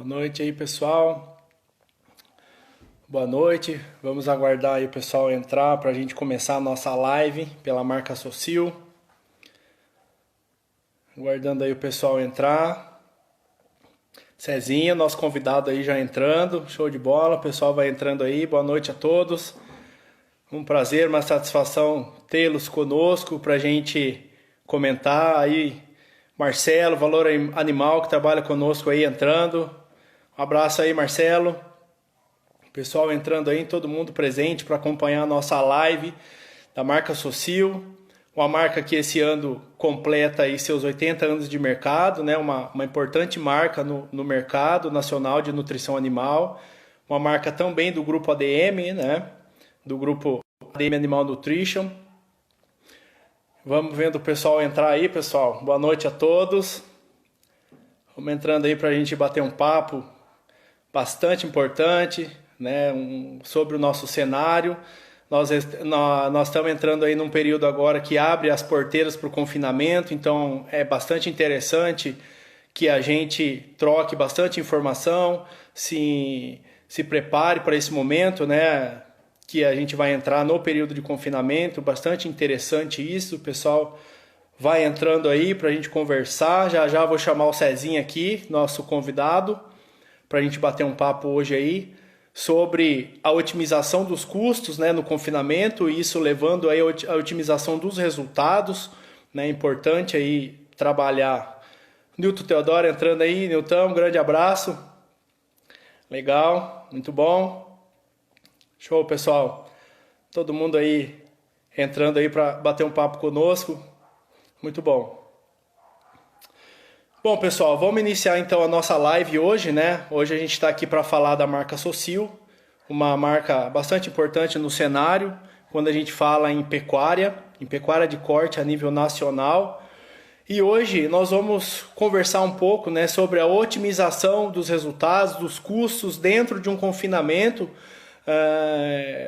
Boa noite aí, pessoal. Boa noite. Vamos aguardar aí o pessoal entrar para a gente começar a nossa live pela marca Social. Aguardando aí o pessoal entrar. Cezinha, nosso convidado aí já entrando. Show de bola. O pessoal vai entrando aí. Boa noite a todos. Um prazer, uma satisfação tê-los conosco para a gente comentar aí. Marcelo, Valor Animal, que trabalha conosco aí entrando. Um abraço aí, Marcelo. Pessoal entrando aí, todo mundo presente para acompanhar a nossa live da marca Social. Uma marca que esse ano completa aí seus 80 anos de mercado, né? Uma importante marca no mercado nacional de nutrição animal. Uma marca também do grupo ADM, né? Do grupo ADM Animal Nutrition. Vamos vendo o pessoal entrar aí, pessoal. Boa noite a todos. Vamos entrando aí para a gente bater um papo bastante importante, né, sobre o nosso cenário. Nós estamos entrando aí num período agora que abre as porteiras para o confinamento, então é bastante interessante que a gente troque bastante informação, se prepare para esse momento, né, que a gente vai entrar no período de confinamento. Bastante interessante isso. O pessoal vai entrando aí para a gente conversar. Já vou chamar o Cezinha aqui, nosso convidado, para a gente bater um papo hoje aí sobre a otimização dos custos, né, no confinamento, e isso levando aí a otimização dos resultados, né? É importante aí trabalhar. Nilton Teodoro entrando aí. Nilton, um grande abraço. Legal, muito bom. Show, pessoal. Todo mundo aí entrando aí para bater um papo conosco. Muito bom. Bom, pessoal, vamos iniciar então a nossa live hoje, né? Hoje a gente está aqui para falar da marca Social, uma marca bastante importante no cenário, quando a gente fala em pecuária de corte a nível nacional. E hoje nós vamos conversar um pouco, né, sobre a otimização dos resultados, dos custos dentro de um confinamento.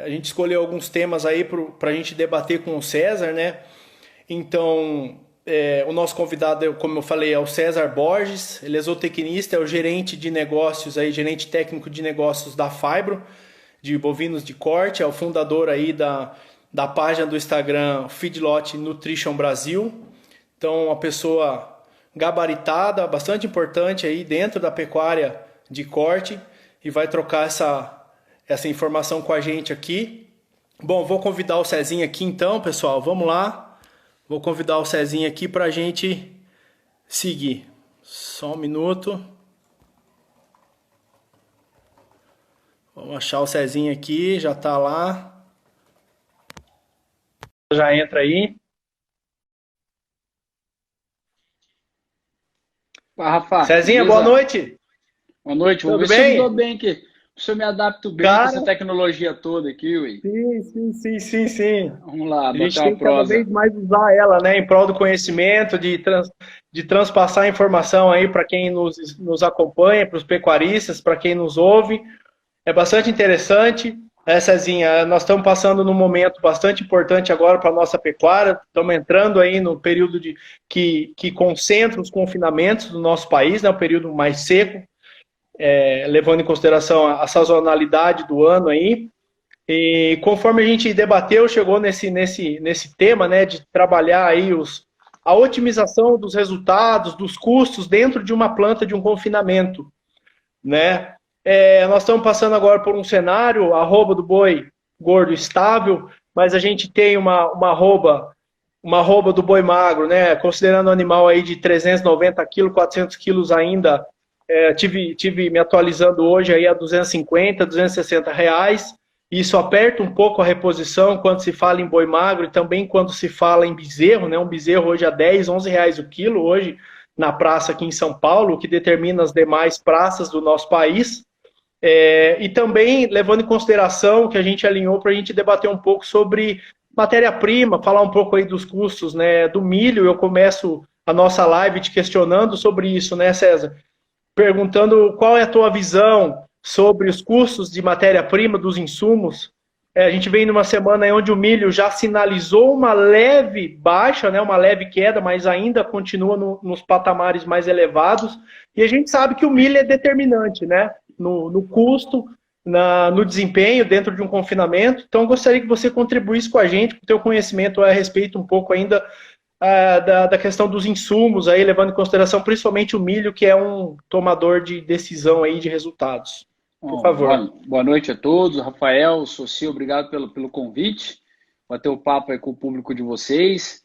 A gente escolheu alguns temas aí para a gente debater com o César, né? Então, o nosso convidado, como eu falei, é o César Borges. Ele é zootecnista, é o gerente de negócios, aí, gerente técnico de negócios da Phibro, de bovinos de corte. É o fundador aí da página do Instagram Feedlot Nutrition Brasil. Então, uma pessoa gabaritada, bastante importante aí dentro da pecuária de corte, e vai trocar essa informação com a gente aqui. Bom, vou convidar o Cezinha aqui então, pessoal. Vamos lá. Vou convidar o Cezinha aqui para a gente seguir. Só um minuto. Vamos achar o Cezinha aqui, já está lá. Já entra aí. Fala, Rafa, Cezinha, boa beleza? noite. Boa noite, vamos Tudo ver se eu me dou bem? bem aqui. Se eu me adapto bem com essa Cara, tecnologia toda aqui, ui. sim. Vamos lá, A bater gente tem uma que cada prosa. vez mais usar ela, né, em prol do conhecimento, de transpassar informação aí para quem nos acompanha, para os pecuaristas, para quem nos ouve. É bastante interessante. Cezinha, nós estamos passando num momento bastante importante agora para a nossa pecuária. Estamos entrando aí no período que concentra os confinamentos do nosso país, né, um período mais seco, levando em consideração a sazonalidade do ano aí. E conforme a gente debateu, chegou nesse tema, né, de trabalhar aí a otimização dos resultados, dos custos dentro de uma planta de um confinamento, né? Nós estamos passando agora por um cenário, a arroba do boi gordo estável, mas a gente tem uma arroba do boi magro, né? Considerando o animal aí de 390 quilos, 400 quilos ainda, tive me atualizando hoje aí a 250, 260 reais. Isso aperta um pouco a reposição quando se fala em boi magro e também quando se fala em bezerro, né? Um bezerro hoje a 10, 11 reais o quilo, hoje na praça aqui em São Paulo, o que determina as demais praças do nosso país. E também levando em consideração que a gente alinhou para a gente debater um pouco sobre matéria-prima, falar um pouco aí dos custos, né, do milho. Eu começo a nossa live te questionando sobre isso, né, César? Perguntando qual é a tua visão sobre os custos de matéria-prima, dos insumos, A gente vem numa semana aí onde o milho já sinalizou uma leve baixa, né, uma leve queda, mas ainda continua nos patamares mais elevados. E a gente sabe que o milho é determinante, né, no custo, no desempenho dentro de um confinamento. Então, eu gostaria que você contribuísse com a gente, com o teu conhecimento a respeito um pouco ainda da questão dos insumos, aí, levando em consideração principalmente o milho, que é um tomador de decisão aí de resultados. Por Bom, favor. boa noite a todos. Rafael, Soci, obrigado pelo convite. Bater o papo aí com o público de vocês.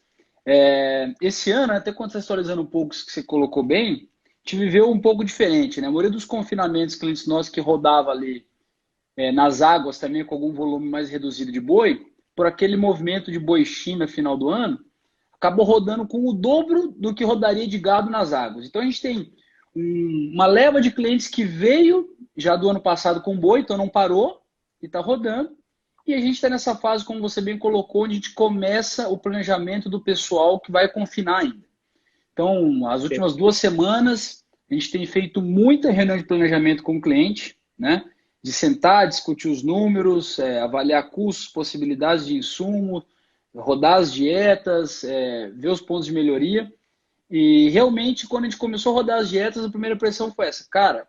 Esse ano, até contextualizando um pouco isso que você colocou bem, a gente viveu um pouco diferente, né? A maioria dos confinamentos, clientes nossos que rodava ali nas águas também com algum volume mais reduzido de boi, por aquele movimento de boi China final do ano, acabou rodando com o dobro do que rodaria de gado nas águas. Então a gente tem uma leva de clientes que veio já do ano passado com boi, então não parou e está rodando. E a gente está nessa fase, como você bem colocou, onde a gente começa o planejamento do pessoal que vai confinar ainda. Então, as últimas 2 semanas, a gente tem feito muita reunião de planejamento com o cliente, né? De sentar, discutir os números, avaliar custos, possibilidades de insumo, rodar as dietas, ver os pontos de melhoria. E realmente, quando a gente começou a rodar as dietas, a primeira impressão foi essa. Cara,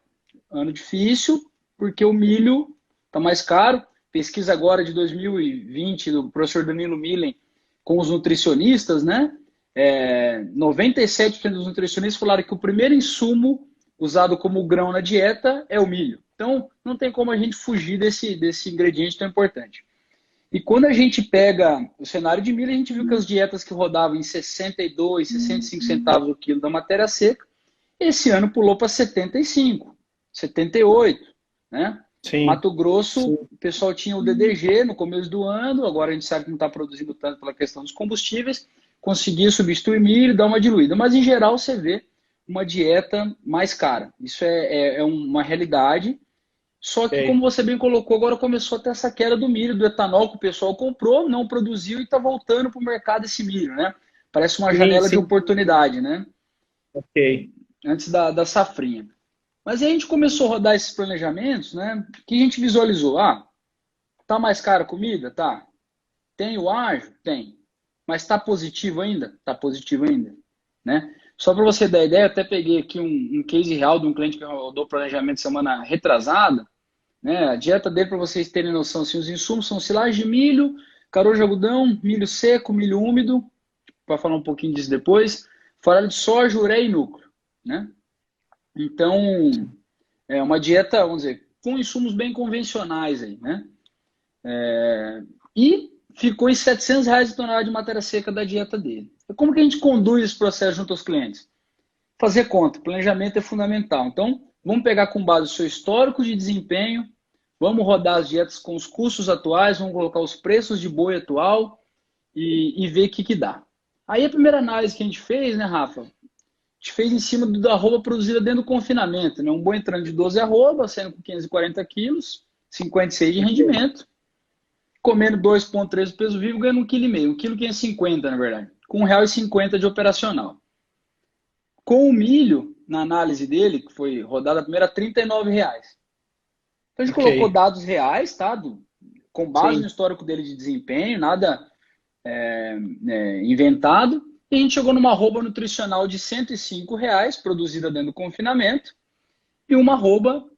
ano difícil, porque o milho está mais caro. Pesquisa agora de 2020 do professor Danilo Millen com os nutricionistas, né? 97% dos nutricionistas falaram que o primeiro insumo usado como grão na dieta é o milho. Então, não tem como a gente fugir desse ingrediente tão importante. E quando a gente pega o cenário de milho, a gente viu que as dietas que rodavam em 62, 65 centavos o quilo da matéria seca, esse ano pulou para 75, 78, né? Sim. Mato Grosso, Sim. O pessoal tinha o DDG no começo do ano, agora a gente sabe que não está produzindo tanto pela questão dos combustíveis, conseguia substituir milho e dar uma diluída. Mas, em geral, você vê uma dieta mais cara. Isso é uma realidade. Só que, como você bem colocou, agora começou a ter essa queda do milho, do etanol que o pessoal comprou, não produziu e está voltando para o mercado esse milho, né? Parece uma janela de oportunidade, né? Ok. Antes da safrinha. Mas aí a gente começou a rodar esses planejamentos, né? Que a gente visualizou. Tá mais caro a comida? Tá. Tem o ágio? Tem. Mas tá positivo ainda? Tá positivo ainda, né? Só para você dar ideia, eu até peguei aqui um case real de um cliente que rodou planejamento semana retrasada, né? A dieta dele, para vocês terem noção, assim, os insumos são silagem de milho, caroço de algodão, milho seco, milho úmido, para falar um pouquinho disso depois, farelo de soja, ureia e núcleo, né? Então, é uma dieta, vamos dizer, com insumos bem convencionais aí, né? E ficou em R$ 700 a tonelada de matéria seca da dieta dele. Como que a gente conduz esse processo junto aos clientes? Fazer conta, planejamento é fundamental. Então, vamos pegar com base o seu histórico de desempenho, vamos rodar as dietas com os custos atuais, vamos colocar os preços de boi atual e ver o que dá. Aí a primeira análise que a gente fez, né, Rafa? A gente fez em cima da arroba produzida dentro do confinamento, né? Um boi entrando de 12 arroba, saindo com 540 quilos, 56 de rendimento, comendo 2,3 do peso vivo, ganhando 1,5 kg, 1,5 kg, na verdade, com R$1,50 de operacional. Com o milho, na análise dele, que foi rodada a primeira, R$39. Então a gente colocou dados reais, tá? Com base no histórico dele de desempenho, nada inventado. E a gente chegou numa arroba nutricional de R$105, produzida dentro do confinamento, e uma arroba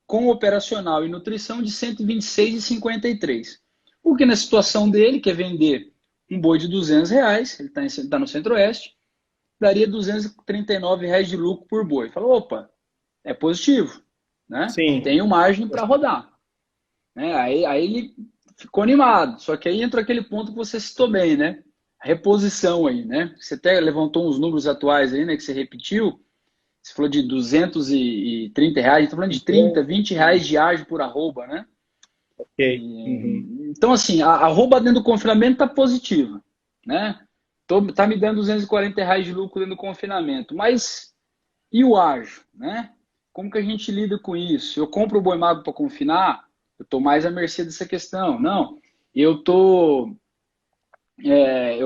com operacional e nutrição de R$126,53. Porque na situação dele, que é vender um boi de R$200, ele está no Centro-Oeste, daria R$239 de lucro por boi. Falou, opa, é positivo, né? Sim. Tenho margem para rodar. Né? Aí ele ficou animado. Só que aí entra aquele ponto que você citou bem, né? A reposição aí, né? Você até levantou uns números atuais aí, né? Que você repetiu. Você falou de R$230, a gente está falando de R$30, R$20 de ágio por arroba, né? Ok. Então, assim, a arroba dentro do confinamento está positiva, né? Tá me dando R$240 de lucro dentro do confinamento. Mas e o ágio, né? Como que a gente lida com isso? Eu compro o boi magro para confinar? Eu estou mais à mercê dessa questão. Não, eu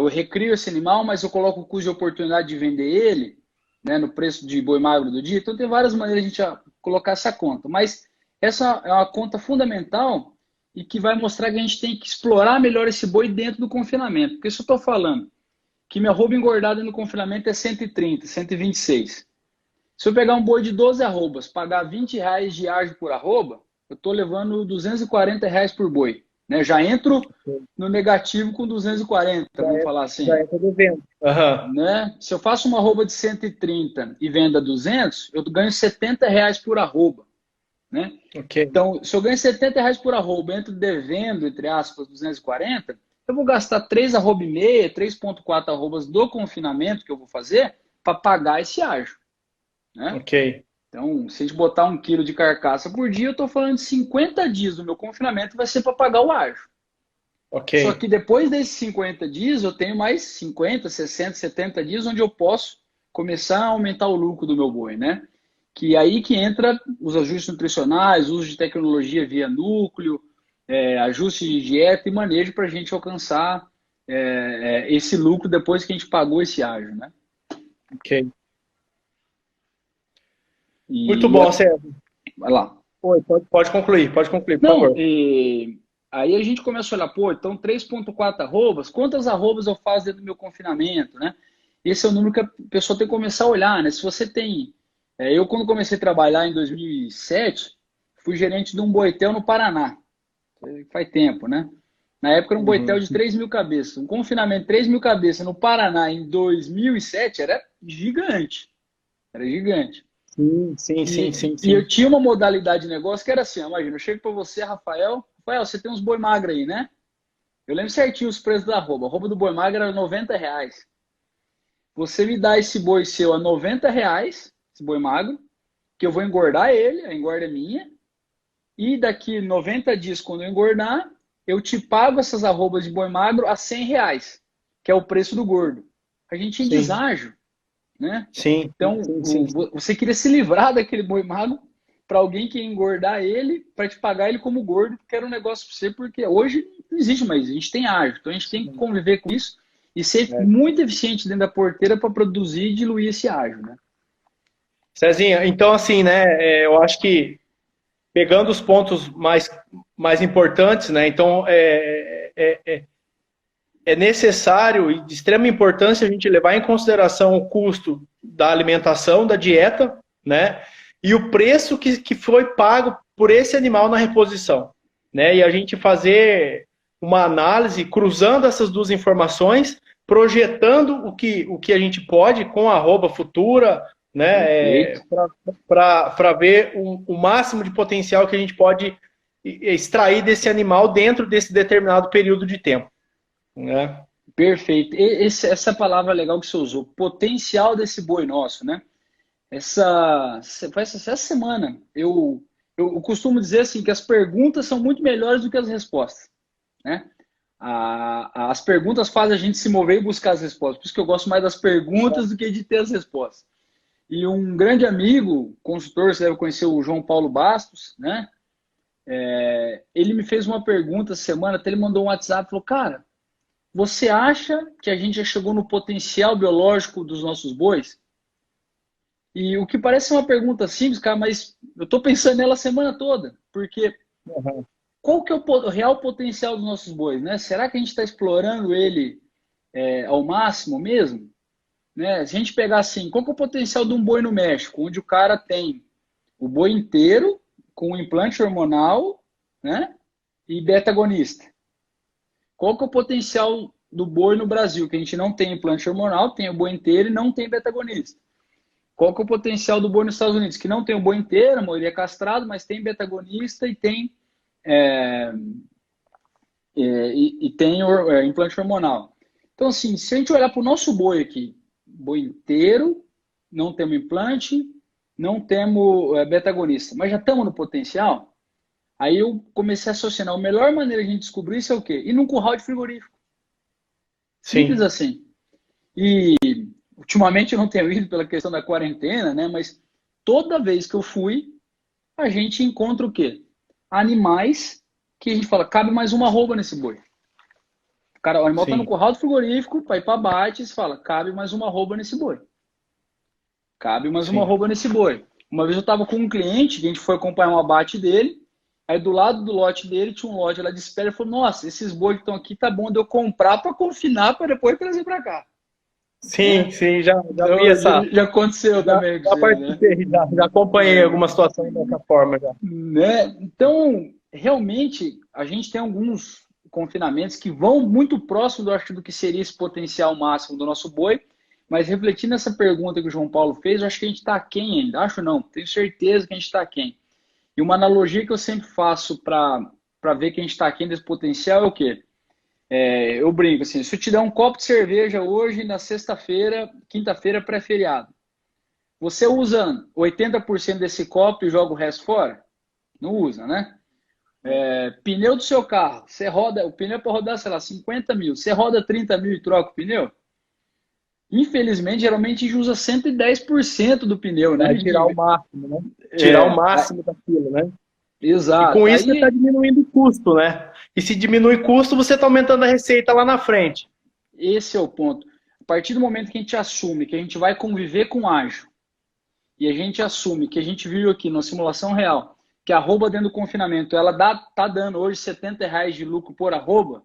recrio esse animal, mas eu coloco o custo de oportunidade de vender ele, né, no preço de boi magro do dia. Então tem várias maneiras de a gente colocar essa conta. Mas essa é uma conta fundamental e que vai mostrar que a gente tem que explorar melhor esse boi dentro do confinamento. Porque se eu estou falando que minha arroba engordada no confinamento é 130, 126. Se eu pegar um boi de 12 arrobas, pagar R$ 20 de ágio por arroba, eu estou levando R$ 240 por boi. Né? Já entro no negativo com 240, vamos falar assim. Já entra devendo. Uhum. Né? Se eu faço uma arroba de 130 e venda 200, eu ganho R$ 70 por arroba. Né? Okay. Então, se eu ganho R$ 70 por arroba, entro devendo, entre aspas, 240, eu vou gastar 3 arroba e meia, 3,4 arrobas do confinamento que eu vou fazer para pagar esse ágio. Né? Ok. Então, se a gente botar 1 quilo de carcaça por dia, eu estou falando de 50 dias do meu confinamento vai ser para pagar o ágio. Okay. Só que depois desses 50 dias, eu tenho mais 50, 60, 70 dias onde eu posso começar a aumentar o lucro do meu boi, né? Que é aí que entra os ajustes nutricionais, uso de tecnologia via núcleo, ajuste de dieta e manejo para a gente alcançar esse lucro depois que a gente pagou esse ágio, né? Ok. Muito bom, Sérgio. Vai lá. Oi, pode concluir, por favor. Aí a gente começa a olhar, então 3,4 arrobas, quantas arrobas eu faço dentro do meu confinamento, né? Esse é o número que a pessoa tem que começar a olhar, né? Se você tem... eu, quando comecei a trabalhar em 2007, fui gerente de um boitel no Paraná. Faz tempo, né? Na época era um boitel de 3.000 cabeças. Um confinamento de 3.000 cabeças no Paraná em 2007 era gigante. Era gigante. Sim. E eu tinha uma modalidade de negócio que era assim, imagina, eu chego para você, Rafael, você tem uns boi magro aí, né? Eu lembro certinho os preços da arroba. A arroba do boi magro era R$ 90. Você me dá esse boi seu a R$ 90, esse boi magro, que eu vou engordar ele, a engorda é minha, e daqui 90 dias, quando eu engordar, eu te pago essas arrobas de boi magro a R$ 100, que é o preço do gordo. A gente tinha deságio. Né? Sim. Então, você queria se livrar daquele boi magro para alguém que ia engordar ele, para te pagar ele como gordo, que era um negócio para você, porque hoje não existe mais, a gente tem ágio, então a gente tem que conviver com isso e ser muito eficiente dentro da porteira para produzir e diluir esse ágio, né? Cezinha, então assim, né, eu acho que pegando os pontos mais importantes, né, então é necessário e de extrema importância a gente levar em consideração o custo da alimentação, da dieta, né? E o preço que foi pago por esse animal na reposição, né? E a gente fazer uma análise cruzando essas duas informações, projetando o que a gente pode com a arroba futura, né? Para ver o máximo de potencial que a gente pode extrair desse animal dentro desse determinado período de tempo. É. Perfeito. Essa palavra legal que você usou, potencial desse boi nosso, né? Essa semana eu costumo dizer assim que as perguntas são muito melhores do que as respostas, né? As perguntas fazem a gente se mover e buscar as respostas. Por isso que eu gosto mais das perguntas do que de ter as respostas. E um grande amigo, consultor, você deve conhecer o João Paulo Bastos, né? Ele me fez uma pergunta essa semana, até ele mandou um WhatsApp e falou, cara, você acha que a gente já chegou no potencial biológico dos nossos bois? E o que parece uma pergunta simples, cara, mas eu estou pensando nela a semana toda. Porque qual que é o real potencial dos nossos bois, né? Será que a gente está explorando ele ao máximo mesmo? Né? Se a gente pegar assim, qual que é o potencial de um boi no México? Onde o cara tem o boi inteiro com implante hormonal, né? E beta-agonista. Qual que é o potencial do boi no Brasil? Que a gente não tem implante hormonal, tem o boi inteiro e não tem beta-agonista. Qual que é o potencial do boi nos Estados Unidos? Que não tem o boi inteiro, a maioria é castrado, mas tem beta-agonista e tem, implante hormonal. Então, assim, se a gente olhar para o nosso boi aqui, boi inteiro, não temos implante, não temos beta-agonista, mas já estamos no potencial. Aí eu comecei a associar, a melhor maneira de a gente descobrir isso é o quê? Ir num curral de frigorífico. Simples assim. E ultimamente eu não tenho ido pela questão da quarentena, né? Mas toda vez que eu fui, a gente encontra o quê? Animais que a gente fala, cabe mais uma arroba nesse boi. O animal está no curral do frigorífico, para ir para abate, você fala, cabe mais uma arroba nesse boi. Cabe mais uma arroba nesse boi. Uma vez eu estava com um cliente, que a gente foi acompanhar um abate dele, Aí do lado do lote dele tinha um lote lá de espera. Ele falou, nossa, esses boi que estão aqui tá bom de eu comprar para confinar para depois trazer para cá. Sim, Né? sim, já vi Então, essa. já aconteceu também com Já você, né? participei, já acompanhei algumas situações dessa forma já. Né? Então, realmente, a gente tem alguns confinamentos que vão muito próximo do que seria esse potencial máximo do nosso boi, mas refletindo essa pergunta que o João Paulo fez, eu acho que a gente está aquém ainda. Acho não, tenho certeza que a gente está aquém. E uma analogia que eu sempre faço para ver que a gente está aquém desse potencial é o quê? Eu brinco assim, se eu te der um copo de cerveja hoje, na sexta-feira, quinta-feira, pré-feriado, você usa 80% desse copo e joga o resto fora? Não usa, né? Pneu do seu carro, você roda, o pneu é para rodar, sei lá, 50 mil, você roda 30 mil e troca o pneu? Infelizmente, geralmente a gente usa 110% do pneu, né? Vai tirar o máximo, né? Tirar o máximo daquilo, né? E com Exato. isso você está Aí, diminuindo o custo, né? E se diminui o custo, você está aumentando a receita lá na frente. esse é o ponto. A partir do momento que a gente assume que a gente vai conviver com ágil, e a gente assume que a gente viu aqui na simulação real, que a arroba dentro do confinamento, ela tá dando hoje R$ 70 de lucro por arroba,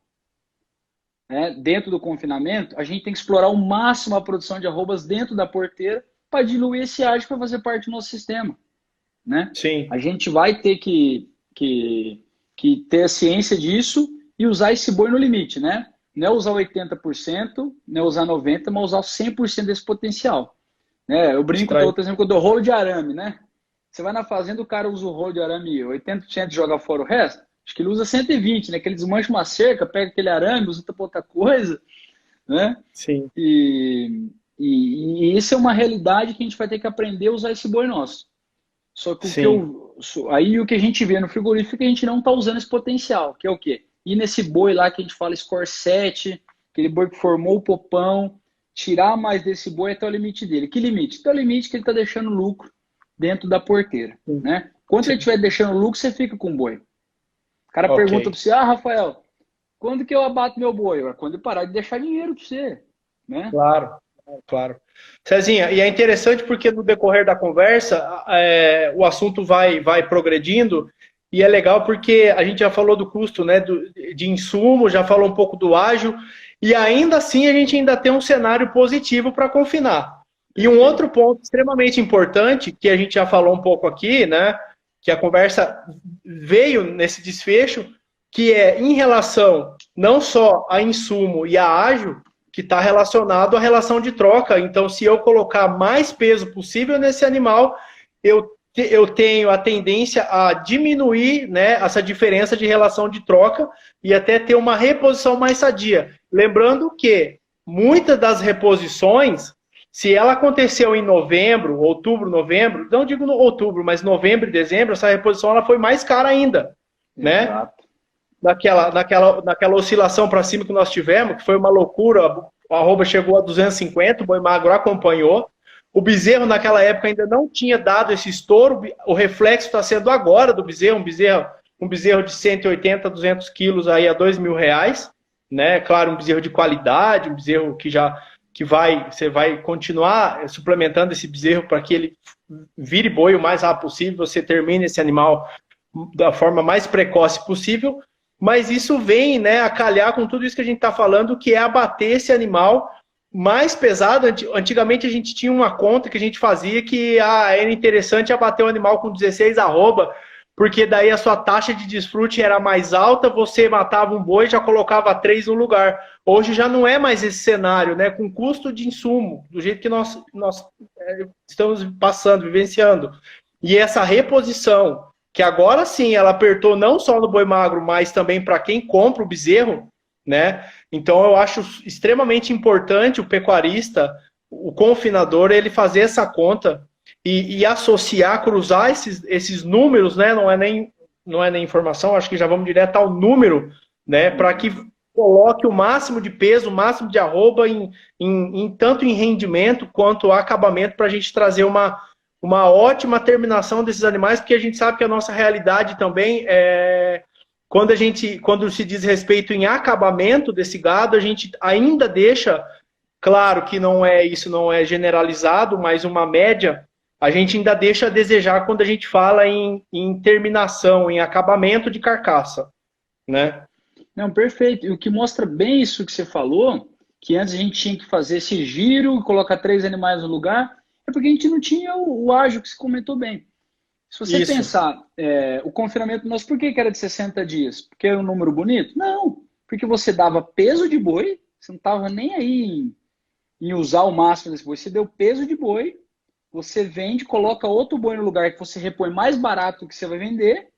né, dentro do confinamento, a gente tem que explorar ao máximo a produção de arrobas dentro da porteira para diluir esse ágio para fazer parte do nosso sistema. Né? Sim. A gente vai ter que ter a ciência disso e usar esse boi no limite, né? Não é usar 80%, não é usar 90%, mas usar 100% desse potencial. Né? Eu brinco, outro exemplo, que eu dou rolo de arame, né? Você vai na fazenda, o cara usa o rolo de arame 80% e joga fora o resto. Acho que ele usa 120%, né? Que ele desmancha uma cerca, pega aquele arame, usa para outra coisa, né? Sim. E isso é uma realidade que a gente vai ter que aprender a usar esse boi nosso. Só que aí o que a gente vê no frigorífico é que a gente não está usando esse potencial, que é o quê? Ir nesse boi lá que a gente fala score 7, aquele boi que formou o popão, tirar mais desse boi até o limite dele. Que limite? Até o limite que ele está deixando lucro dentro da porteira. Né? Quando ele estiver deixando lucro, você fica com o boi. O cara pergunta para você, Rafael, quando que eu abato meu boi? Quando ele parar de deixar dinheiro para você. Né? Claro. Cezinha, e é interessante porque no decorrer da conversa o assunto vai progredindo e é legal porque a gente já falou do custo, né, de insumo, já falou um pouco do ágil e ainda assim a gente ainda tem um cenário positivo para confinar. E um outro ponto extremamente importante que a gente já falou um pouco aqui, né, que a conversa veio nesse desfecho, que é em relação não só a insumo e a ágil, que está relacionado à relação de troca. Então, se eu colocar mais peso possível nesse animal, eu tenho a tendência a diminuir, né, essa diferença de relação de troca e até ter uma reposição mais sadia. Lembrando que muitas das reposições, se ela aconteceu em novembro, outubro, novembro, não digo no outubro, mas novembro e dezembro, essa reposição ela foi mais cara ainda, né? Exato. Naquela oscilação para cima que nós tivemos, que foi uma loucura, a arroba chegou a 250, o boi magro acompanhou. O bezerro naquela época ainda não tinha dado esse estouro, o reflexo está sendo agora do bezerro, um bezerro de 180, 200 quilos aí a R$2.000, né? Claro, um bezerro de qualidade, um bezerro você vai continuar suplementando esse bezerro para que ele vire boi o mais rápido possível, você termine esse animal da forma mais precoce possível. Mas isso vem, né, a calhar com tudo isso que a gente está falando, que é abater esse animal mais pesado. Antigamente a gente tinha uma conta que a gente fazia que era interessante abater o animal com 16 arroba, porque daí a sua taxa de desfrute era mais alta, você matava um boi e já colocava 3 no lugar. Hoje já não é mais esse cenário, né, com custo de insumo, do jeito que nós estamos passando, vivenciando. E essa reposição, que agora sim ela apertou não só no boi magro, mas também para quem compra o bezerro, né? Então eu acho extremamente importante o pecuarista, o confinador, ele fazer essa conta e associar, cruzar esses números, né? Não é nem informação, acho que já vamos direto ao número, né? Para que coloque o máximo de peso, o máximo de arroba tanto em rendimento quanto acabamento para a gente trazer uma ótima terminação desses animais, porque a gente sabe que a nossa realidade também é quando se diz respeito em acabamento desse gado, a gente ainda deixa, claro que isso não é generalizado, mas uma média a gente ainda deixa a desejar quando a gente fala em terminação, em acabamento de carcaça, né? Não, perfeito. E o que mostra bem isso que você falou, que antes a gente tinha que fazer esse giro, colocar 3 animais no lugar, é porque a gente não tinha o ágio que você comentou bem. Se você Isso. pensar, o confinamento nosso, por que era de 60 dias? Porque era um número bonito? Não, porque você dava peso de boi, você não estava nem aí em usar o máximo desse boi, você deu peso de boi, você vende, coloca outro boi no lugar que você repõe mais barato do que você vai vender,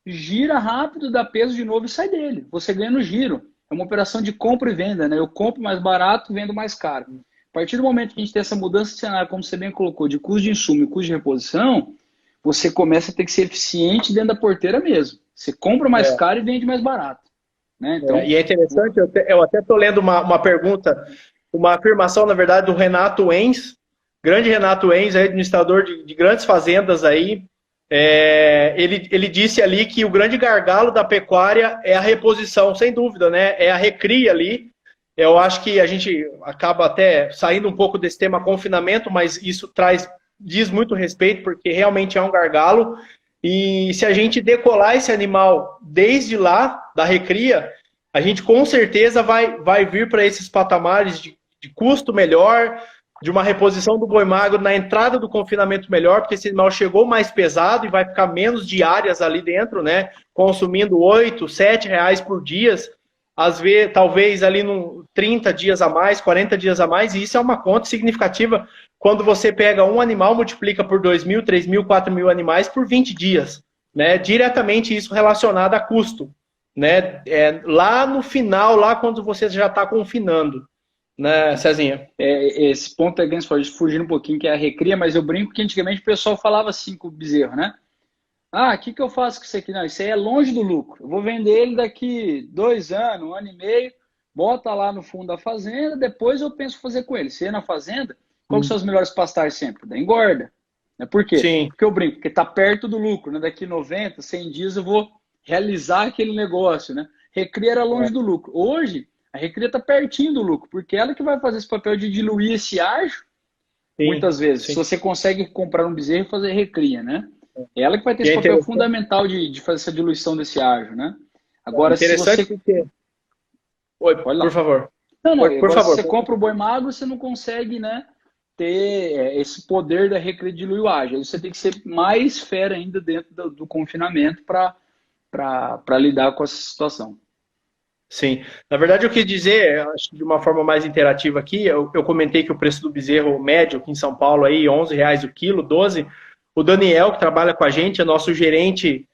gira rápido, dá peso de novo e sai dele. Você ganha no giro. É uma operação de compra e venda, né? Eu compro mais barato, vendo mais caro. A partir do momento que a gente tem essa mudança de cenário, como você bem colocou, de custo de insumo e custo de reposição, você começa a ter que ser eficiente dentro da porteira mesmo. Você compra mais caro e vende mais barato. Né? Então, E é interessante, eu até estou lendo uma pergunta, uma afirmação, na verdade, do Renato Enz, grande Renato Enz, administrador de grandes fazendas aí. Ele disse ali que o grande gargalo da pecuária é a reposição, sem dúvida, né? É a recria ali. Eu acho que a gente acaba até saindo um pouco desse tema confinamento, mas isso diz muito respeito, porque realmente é um gargalo. E se a gente decolar esse animal desde lá, da recria, a gente com certeza vai vir para esses patamares de custo melhor, de uma reposição do boi magro na entrada do confinamento melhor, porque esse animal chegou mais pesado e vai ficar menos diárias ali dentro, né? Consumindo 8, 7 reais por dia, às vezes, talvez ali 30 dias a mais, 40 dias a mais, e isso é uma conta significativa quando você pega um animal, multiplica por 2.000, 3.000, 4.000 animais por 20 dias, né? Diretamente isso relacionado a custo, né? Lá no final, lá quando você já está confinando, né, Cezinha? Esse ponto é grande, pode fugir um pouquinho, que é a recria, mas eu brinco que antigamente o pessoal falava assim com o bezerro, né? Ah, o que eu faço com isso aqui? Não, isso aí é longe do lucro. Eu vou vender ele daqui 2 anos, 1 ano e meio, bota lá no fundo da fazenda, depois eu penso fazer com ele. Se é na fazenda, qual são as melhores pastagens sempre? Da engorda. Por quê? Sim. Porque eu brinco, porque está perto do lucro, né? Daqui 90, 100 dias eu vou realizar aquele negócio, né? Recria era longe do lucro. Hoje, a recria está pertinho do lucro, porque ela que vai fazer esse papel de diluir esse ágio, muitas vezes. Se você consegue comprar um bezerro e fazer recria, né? Ela que vai ter esse papel fundamental de fazer essa diluição desse ágio, né? Agora, se você... Oi, por favor. Não, por favor. Se você compra o boi magro, você não consegue, né, ter esse poder da recria de diluir o ágio. Aí você tem que ser mais fera ainda dentro do confinamento para lidar com essa situação. Sim. Na verdade, eu quis dizer, acho que de uma forma mais interativa aqui, eu comentei que o preço do bezerro médio aqui em São Paulo aí, R$ 11 o quilo, 12. O Daniel, que trabalha com a gente, é nosso gerente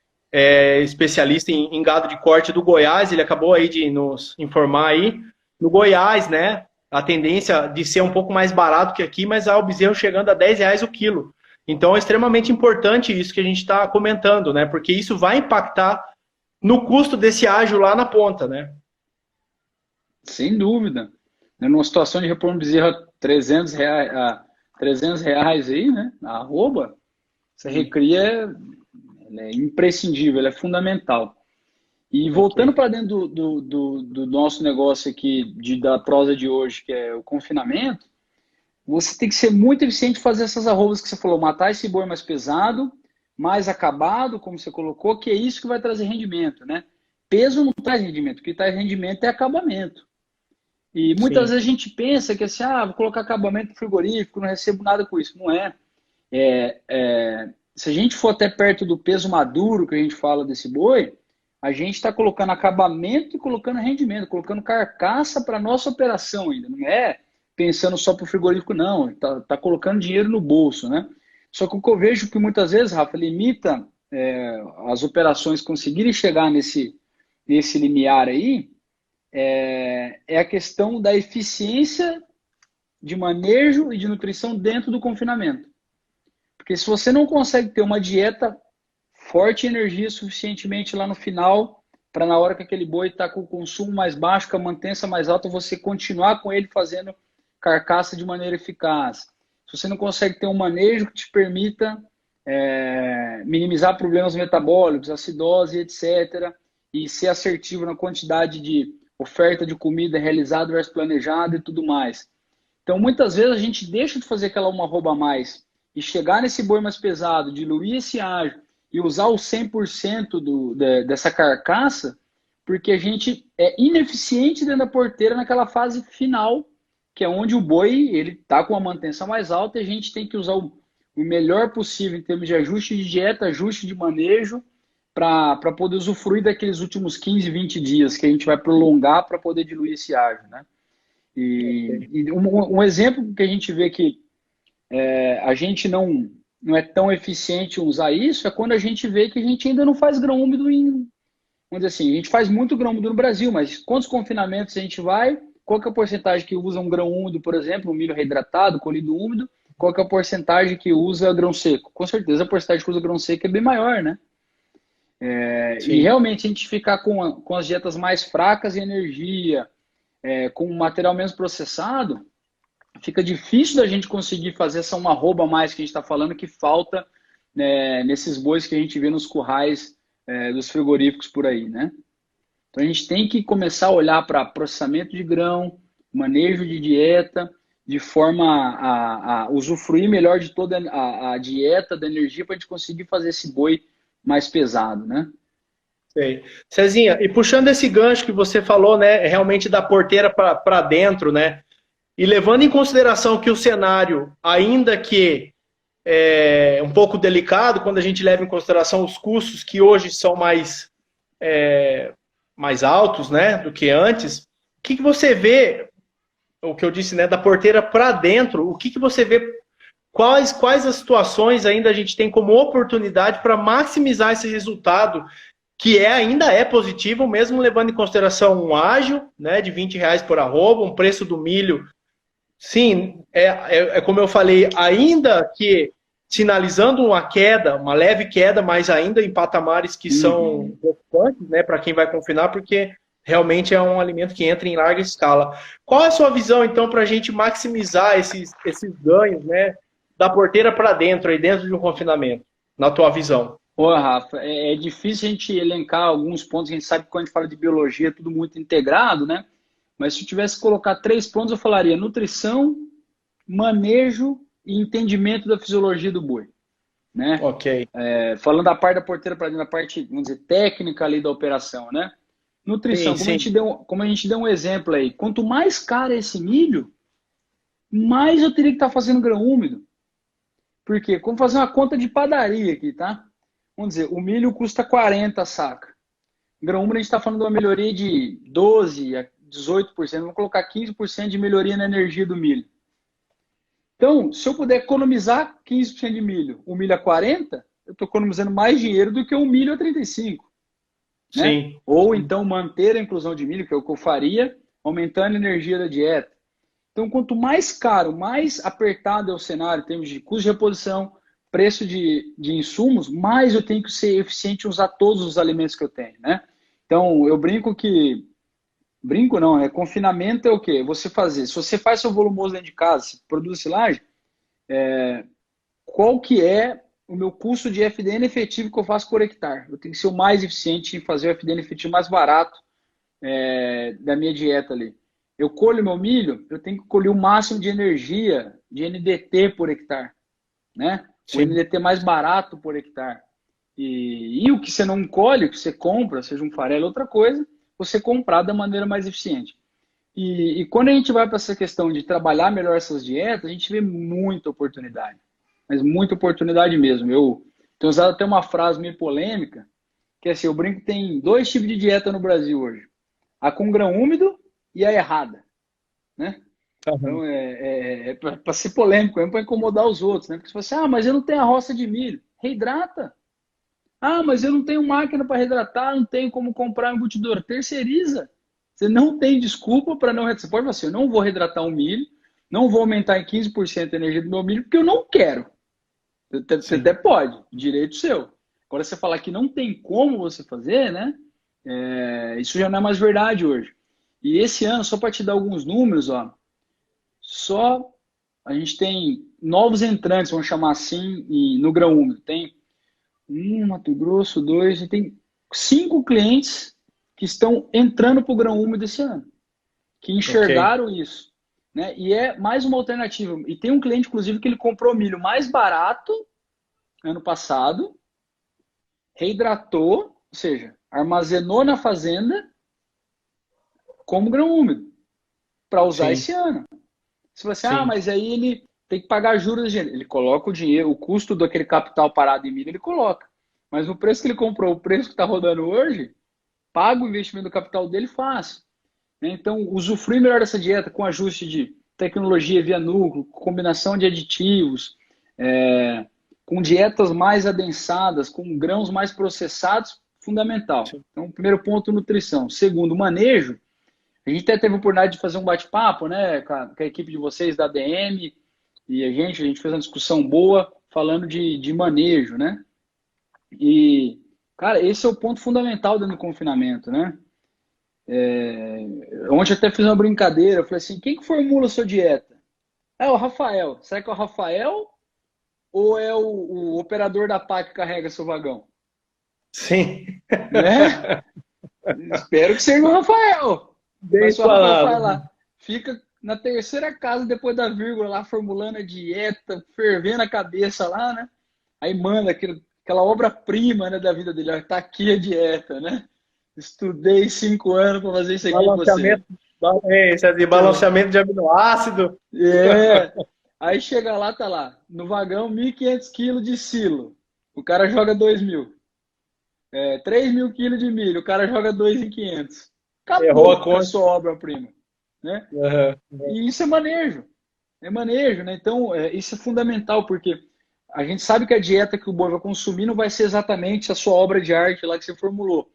especialista em gado de corte do Goiás, ele acabou aí de nos informar aí. No Goiás, né, a tendência de ser um pouco mais barato que aqui, mas o bezerro chegando a R$ 10 o quilo. Então é extremamente importante isso que a gente está comentando, né, porque isso vai impactar no custo desse ágio lá na ponta, né? Sem dúvida. Numa situação de repor um bezerro a R$ 300 aí, né, a arroba, essa recria é imprescindível, ela é fundamental. E voltando para dentro do nosso negócio aqui, da prosa de hoje, que é o confinamento, você tem que ser muito eficiente em fazer essas arrobas que você falou, matar esse boi mais pesado, mais acabado, como você colocou, que é isso que vai trazer rendimento, né? Peso não traz rendimento, o que traz rendimento é acabamento. E muitas vezes a gente pensa que assim, vou colocar acabamento frigorífico, não recebo nada com isso. Não é. Se a gente for até perto do peso maduro que a gente fala desse boi, a gente está colocando acabamento e colocando rendimento, colocando carcaça para a nossa operação ainda. Não é pensando só para o frigorífico, não. Tá colocando dinheiro no bolso, né? Só que o que eu vejo que muitas vezes, Rafa, limita as operações conseguirem chegar nesse limiar aí, é a questão da eficiência de manejo e de nutrição dentro do confinamento. Porque se você não consegue ter uma dieta forte e energia suficientemente lá no final, para na hora que aquele boi está com o consumo mais baixo, com a mantença mais alta, você continuar com ele fazendo carcaça de maneira eficaz. Se você não consegue ter um manejo que te permita minimizar problemas metabólicos, acidose, etc., e ser assertivo na quantidade de oferta de comida realizada versus planejada e tudo mais. Então, muitas vezes a gente deixa de fazer aquela uma arroba a mais e chegar nesse boi mais pesado, diluir esse ágio e usar o 100% dessa carcaça, porque a gente é ineficiente dentro da porteira naquela fase final, que é onde o boi ele está com a manutenção mais alta e a gente tem que usar o melhor possível em termos de ajuste de dieta, ajuste de manejo, para poder usufruir daqueles últimos 15, 20 dias que a gente vai prolongar para poder diluir esse ágio, né? E um exemplo que a gente vê que a gente não é tão eficiente em usar isso é quando a gente vê que a gente ainda não faz grão úmido em... Vamos dizer assim, a gente faz muito grão úmido no Brasil, mas quantos confinamentos a gente vai? Qual que é a porcentagem que usa um grão úmido, por exemplo, um milho reidratado, colhido úmido? Qual que é a porcentagem que usa grão seco? Com certeza a porcentagem que usa grão seco é bem maior, né? E realmente a gente ficar com as dietas mais fracas em energia, com um material menos processado, fica difícil da gente conseguir fazer essa uma arroba a mais que a gente está falando que falta, né, nesses bois que a gente vê nos currais dos frigoríficos por aí, né? Então a gente tem que começar a olhar para processamento de grão, manejo de dieta, de forma a usufruir melhor de toda a dieta, da energia, para a gente conseguir fazer esse boi mais pesado, né? Sei. Cezinha, e puxando esse gancho que você falou, né, realmente da porteira para dentro, né, e levando em consideração que o cenário, ainda que é um pouco delicado, quando a gente leva em consideração os custos que hoje são mais altos, né, do que antes, o que você vê, o que eu disse, né, da porteira para dentro, o que você vê, quais as situações ainda a gente tem como oportunidade para maximizar esse resultado, que ainda é positivo, mesmo levando em consideração um ágio, né, de R$ 20 por arroba, um preço do milho, sim, como eu falei, ainda que sinalizando uma queda, uma leve queda, mas ainda em patamares que são preocupantes, né, para quem vai confinar, porque realmente é um alimento que entra em larga escala. Qual é a sua visão, então, para a gente maximizar esses ganhos, né, da porteira para dentro, aí dentro de um confinamento, na tua visão? Ô, Rafa, é difícil a gente elencar alguns pontos, a gente sabe que quando a gente fala de biologia é tudo muito integrado, né? Mas se eu tivesse que colocar 3 pontos, eu falaria nutrição, manejo e entendimento da fisiologia do boi, né? Ok. Falando da parte da porteira para dentro, da parte, vamos dizer, técnica ali da operação, né? Nutrição, Sim. Como a gente deu um exemplo aí, quanto mais caro é esse milho, mais eu teria que estar fazendo grão úmido. Por quê? Vamos fazer uma conta de padaria aqui, tá? Vamos dizer, o milho custa 40 a saca. Grão úmido a gente está falando de uma melhoria de 12 a 18%, vamos colocar 15% de melhoria na energia do milho. Então, se eu puder economizar 15% de milho, o milho a 40, eu estou economizando mais dinheiro do que o milho a 35. Né? Sim. Ou então manter a inclusão de milho, que é o que eu faria, aumentando a energia da dieta. Então, quanto mais caro, mais apertado é o cenário em termos de custo de reposição, preço de insumos, mais eu tenho que ser eficiente em usar todos os alimentos que eu tenho, né? Então, eu brinco que... Brinco não, confinamento é o quê? Você fazer... Se você faz seu volumoso dentro de casa, se produz silagem, qual que é o meu custo de FDN efetivo que eu faço por hectare? Eu tenho que ser o mais eficiente em fazer o FDN efetivo mais barato da minha dieta ali. Eu colho meu milho, eu tenho que colher o máximo de energia de NDT por hectare, né? O NDT mais barato por hectare. E o que você não colhe, o que você compra, seja um farelo ou outra coisa, você comprar da maneira mais eficiente. E quando a gente vai para essa questão de trabalhar melhor essas dietas, a gente vê muita oportunidade. Mas muita oportunidade mesmo. Eu tenho usado até uma frase meio polêmica, que é assim, eu brinco que tem 2 tipos de dieta no Brasil hoje. A com grão úmido e a errada, né? Então, para ser polêmico, é para incomodar os outros, né? Porque se você, mas eu não tenho a roça de milho, reidrata. Mas eu não tenho máquina para reidratar, não tenho como comprar um embutidor, terceiriza. Você não tem desculpa para não reidratar. Você pode falar assim, eu não vou reidratar o milho, não vou aumentar em 15% a energia do meu milho, porque eu não quero. Você até pode, direito seu. Agora, você falar que não tem como você fazer, né? Isso já não é mais verdade hoje. E esse ano, só para te dar alguns números, só a gente tem novos entrantes, vamos chamar assim, no grão úmido. Tem Mato Grosso, 2, e tem 5 clientes que estão entrando para o grão úmido esse ano, que enxergaram isso. né? E é mais uma alternativa. E tem um cliente, inclusive, que ele comprou milho mais barato ano passado, reidratou, ou seja, armazenou na fazenda como grão úmido para usar Sim, esse ano. Se você, sim. mas aí ele tem que pagar juros de dinheiro. Ele coloca o dinheiro, o custo daquele capital parado em milho, ele coloca. Mas o preço que ele comprou, o preço que está rodando hoje, paga o investimento do capital dele fácil. Então, usufruir melhor dessa dieta com ajuste de tecnologia via núcleo, combinação de aditivos, com dietas mais adensadas, com grãos mais processados, fundamental. Sim. Então, primeiro ponto, nutrição. Segundo, manejo. A gente até teve a oportunidade de fazer um bate-papo, né, com a equipe de vocês da DM e a gente fez uma discussão boa falando de manejo, né? E, cara, esse é o ponto fundamental dentro do confinamento, né? Ontem eu até fiz uma brincadeira, eu falei assim, quem que formula a sua dieta? É o Rafael. Será que é o Rafael ou é o operador da pá que carrega seu vagão? Sim. Né? Espero que seja o Rafael. Bem Mas se o Rafael falado. faz lá, fica na terceira casa depois da vírgula lá, formulando a dieta, fervendo a cabeça lá, né? Aí manda aquela obra-prima, né, da vida dele. Ó, tá aqui a dieta, né? Estudei 5 anos para fazer isso aqui com você. Balanceamento, isso é de balanceamento de aminoácido. É. Aí chega lá, tá lá, no vagão, 1.500 quilos de silo. O cara joga 2.000. 3.000 quilos de milho, o cara joga 2.500. Errou Acabou a com a conta. sua obra-prima, né? Uhum. E isso é manejo, né? Então, isso é fundamental, porque a gente sabe que a dieta que o boi vai consumir não vai ser exatamente a sua obra de arte lá que você formulou,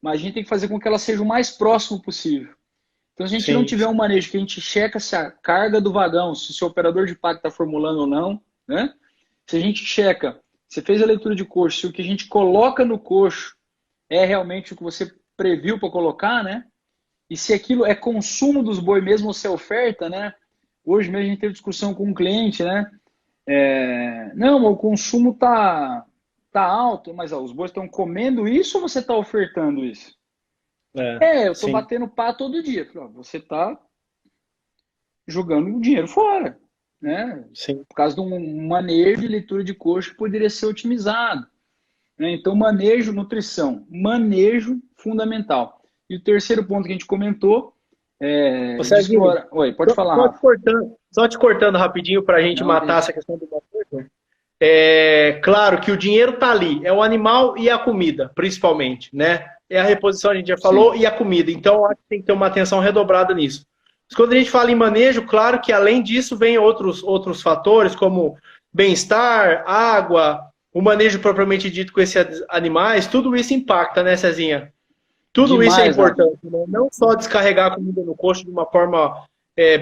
mas a gente tem que fazer com que ela seja o mais próximo possível. Então, se a gente não Sim, tiver um manejo que a gente checa se a carga do vagão, se o seu operador de PAC está formulando ou não, né? Se a gente checa, você fez a leitura de coxo, se o que a gente coloca no coxo é realmente o que você previu para colocar, né? E se aquilo é consumo dos boi mesmo ou se é oferta, né? Hoje mesmo a gente teve discussão com um cliente, né? Não, o consumo tá alto, mas os bois estão comendo isso ou você está ofertando isso? Eu estou sim, batendo pá todo dia. Falei, ó, você está jogando o dinheiro fora, né? sim. Por causa de um manejo de leitura de coxo que poderia ser otimizado, né? Então, manejo, nutrição, manejo fundamental. E o terceiro ponto que a gente comentou Ô, de Serginho, explorar. Oi, pode falar, Rafa. só te cortando rapidinho para a gente Não, matar deixa. essa questão do manejo. É claro que o dinheiro está ali, é o animal e a comida, principalmente, né? É a reposição, a gente já falou, Sim, e a comida. Então, acho que tem que ter uma atenção redobrada nisso. Mas quando a gente fala em manejo, claro que além disso vem outros fatores, como bem-estar, água, o manejo propriamente dito com esses animais, tudo isso impacta, né, Cezinha? Tudo isso é demais, Rafa. importante, né? Não só descarregar a comida no coxo de uma forma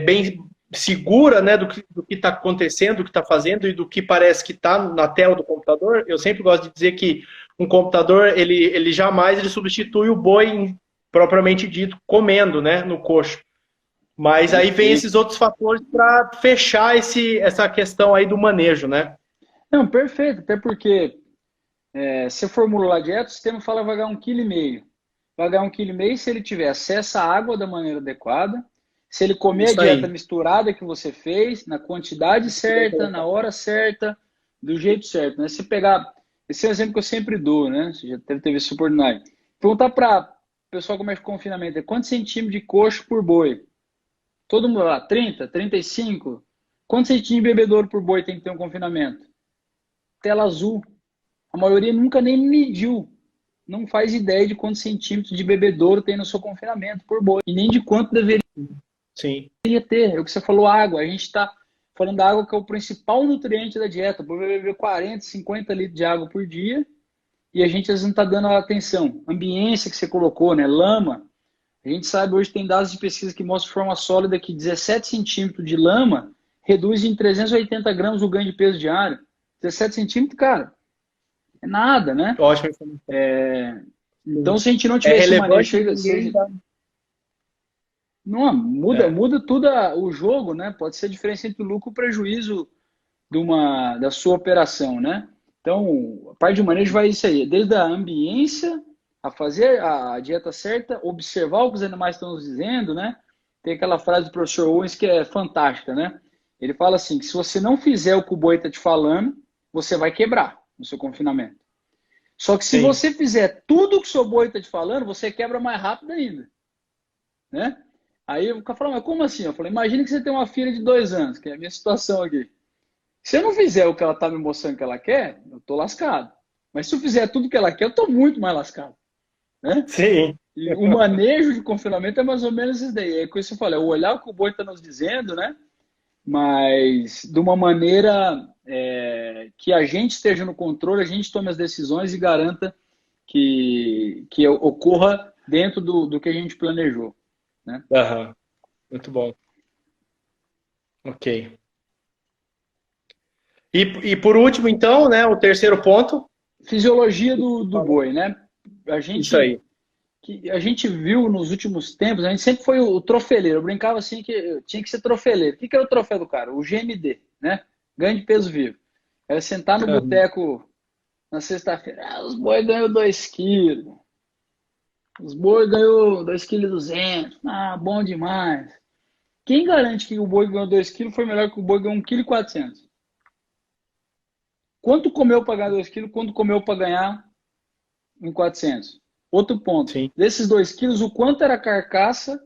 bem segura, né, do que está acontecendo, do que está fazendo e do que parece que está na tela do computador. Eu sempre gosto de dizer que um computador, ele jamais ele substitui o boi propriamente dito comendo, né, no coxo. Mas aí vem Perfeito. esses outros fatores para fechar essa questão aí do manejo, né? Não, perfeito, até porque você formula a dieta, o sistema fala vai ganhar 1,5 kg. Vai ganhar 1,5 kg se ele tiver acesso à água da maneira adequada, se ele comer a Isso dieta aí. misturada que você fez, na quantidade certa, na hora certa, do jeito certo, né? Se pegar, esse é um exemplo que eu sempre dou, né? Você já deve ter visto essa oportunidade. Perguntar para o pessoal como é que confinamento é quantos centímetros de coxo por boi? Todo mundo lá, 30, 35? Quantos centímetros de bebedouro por boi tem que ter um confinamento? Tela azul. A maioria nunca nem mediu. Não faz ideia de quantos centímetros de bebedouro tem no seu confinamento por boi. E nem de quanto deveria Sim. ter. É o que você falou, água. A gente está falando da água que é o principal nutriente da dieta. O boi vai beber 40, 50 litros de água por dia. E a gente às vezes não está dando atenção. Ambiência que você colocou, né? Lama. A gente sabe hoje, tem dados de pesquisa que mostram de forma sólida que 17 centímetros de lama reduz em 380 gramas o ganho de peso diário. 17 centímetros, cara, é nada, né? Ótima informação. Então, se a gente não É tiver esse manejo, relevante e ninguém dá. não, É. muda tudo o jogo, né? Pode ser a diferença entre o lucro e o prejuízo da sua operação, né? Então, a parte de manejo vai isso aí, desde a ambiência, a fazer a dieta certa, observar o que os animais estão nos dizendo, né? tem aquela frase do professor Owens que é fantástica, né? Ele fala assim, que se você não fizer o que o boi está te falando, você vai quebrar no seu confinamento. Só que se Sim. você fizer tudo o que o seu boi está te falando, você quebra mais rápido ainda, né? Aí o cara falou, mas como assim? Eu falei, imagina que você tem uma filha de 2 anos, que é a minha situação aqui. Se eu não fizer o que ela está me mostrando que ela quer, eu estou lascado. Mas se eu fizer tudo o que ela quer, eu estou muito mais lascado, né? Sim. E o manejo de confinamento é mais ou menos isso daí. É com isso que eu falei, o olhar o que o boi está nos dizendo, né? Mas de uma maneira que a gente esteja no controle, a gente tome as decisões e garanta que ocorra dentro do que a gente planejou, né? Aham. Muito bom. Ok. E por último, então, né, o terceiro ponto. Fisiologia do boi, né? A Isso gente, aí. a gente viu nos últimos tempos, a gente sempre foi o trofeleiro. Eu brincava assim que eu tinha que ser trofeleiro. O que era o troféu do cara? O GMD, né? Ganho de peso vivo. Era sentar no Aham. boteco na sexta-feira. Ah, os boi ganhou 2 quilos. Os boi ganhou 2,2 kg. Ah, bom demais. Quem garante que o boi ganhou 2 quilos foi melhor que o boi ganhou 1,4 kg? Quanto comeu para ganhar 2 quilos? Quanto comeu para ganhar 1,4 kg? Outro ponto. Sim. Desses 2 quilos, o quanto era carcaça,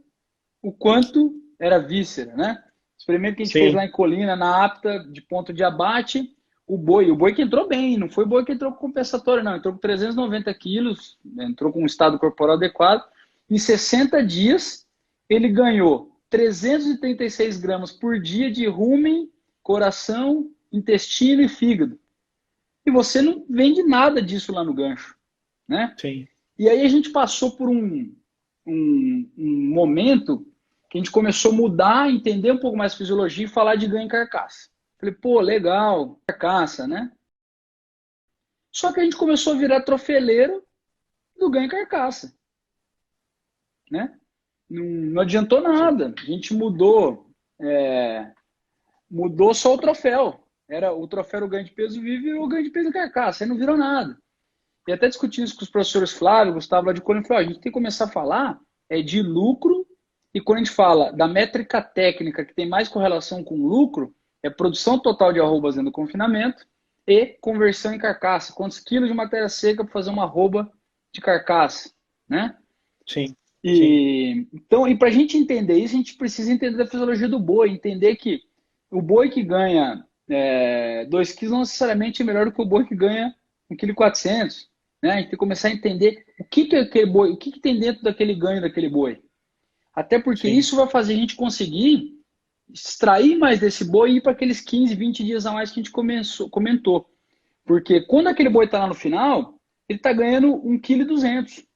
o quanto era víscera, né? Experimento que a gente fez Sim. lá em Colina, na apta de ponto de abate, o boi que entrou bem, não foi boi que entrou com compensatório, não. Entrou com 390 quilos, entrou com um estado corporal adequado. Em 60 dias, ele ganhou 336 gramas por dia de rumen, coração, intestino e fígado. E você não vende nada disso lá no gancho, né? Sim. E aí a gente passou por um momento que a gente começou a mudar, entender um pouco mais fisiologia e falar de ganho em carcaça. Falei, pô, legal, carcaça, né? Só que a gente começou a virar trofeleiro do ganho em carcaça, né? Não adiantou nada. A gente mudou só o troféu. Era o troféu era o ganho de peso vivo e o ganho de peso em carcaça. Aí não virou nada. E até discutindo isso com os professores Flávio, Gustavo lá de Colina, falou, a gente tem que começar a falar de lucro, e quando a gente fala da métrica técnica que tem mais correlação com lucro, é produção total de arrobas dentro do confinamento e conversão em carcaça. Quantos quilos de matéria seca para fazer uma arroba de carcaça, né? Sim. Sim. Então, e para a gente entender isso, a gente precisa entender a fisiologia do boi, entender que o boi que ganha 2 quilos não necessariamente é melhor do que o boi que ganha 1,4 kg. Né? A gente tem que começar a entender o que aquele boi, o que tem dentro daquele ganho daquele boi. Até porque Sim. isso vai fazer a gente conseguir extrair mais desse boi e ir para aqueles 15, 20 dias a mais que a gente comentou. Porque quando aquele boi está lá no final, ele está ganhando 1,2 kg,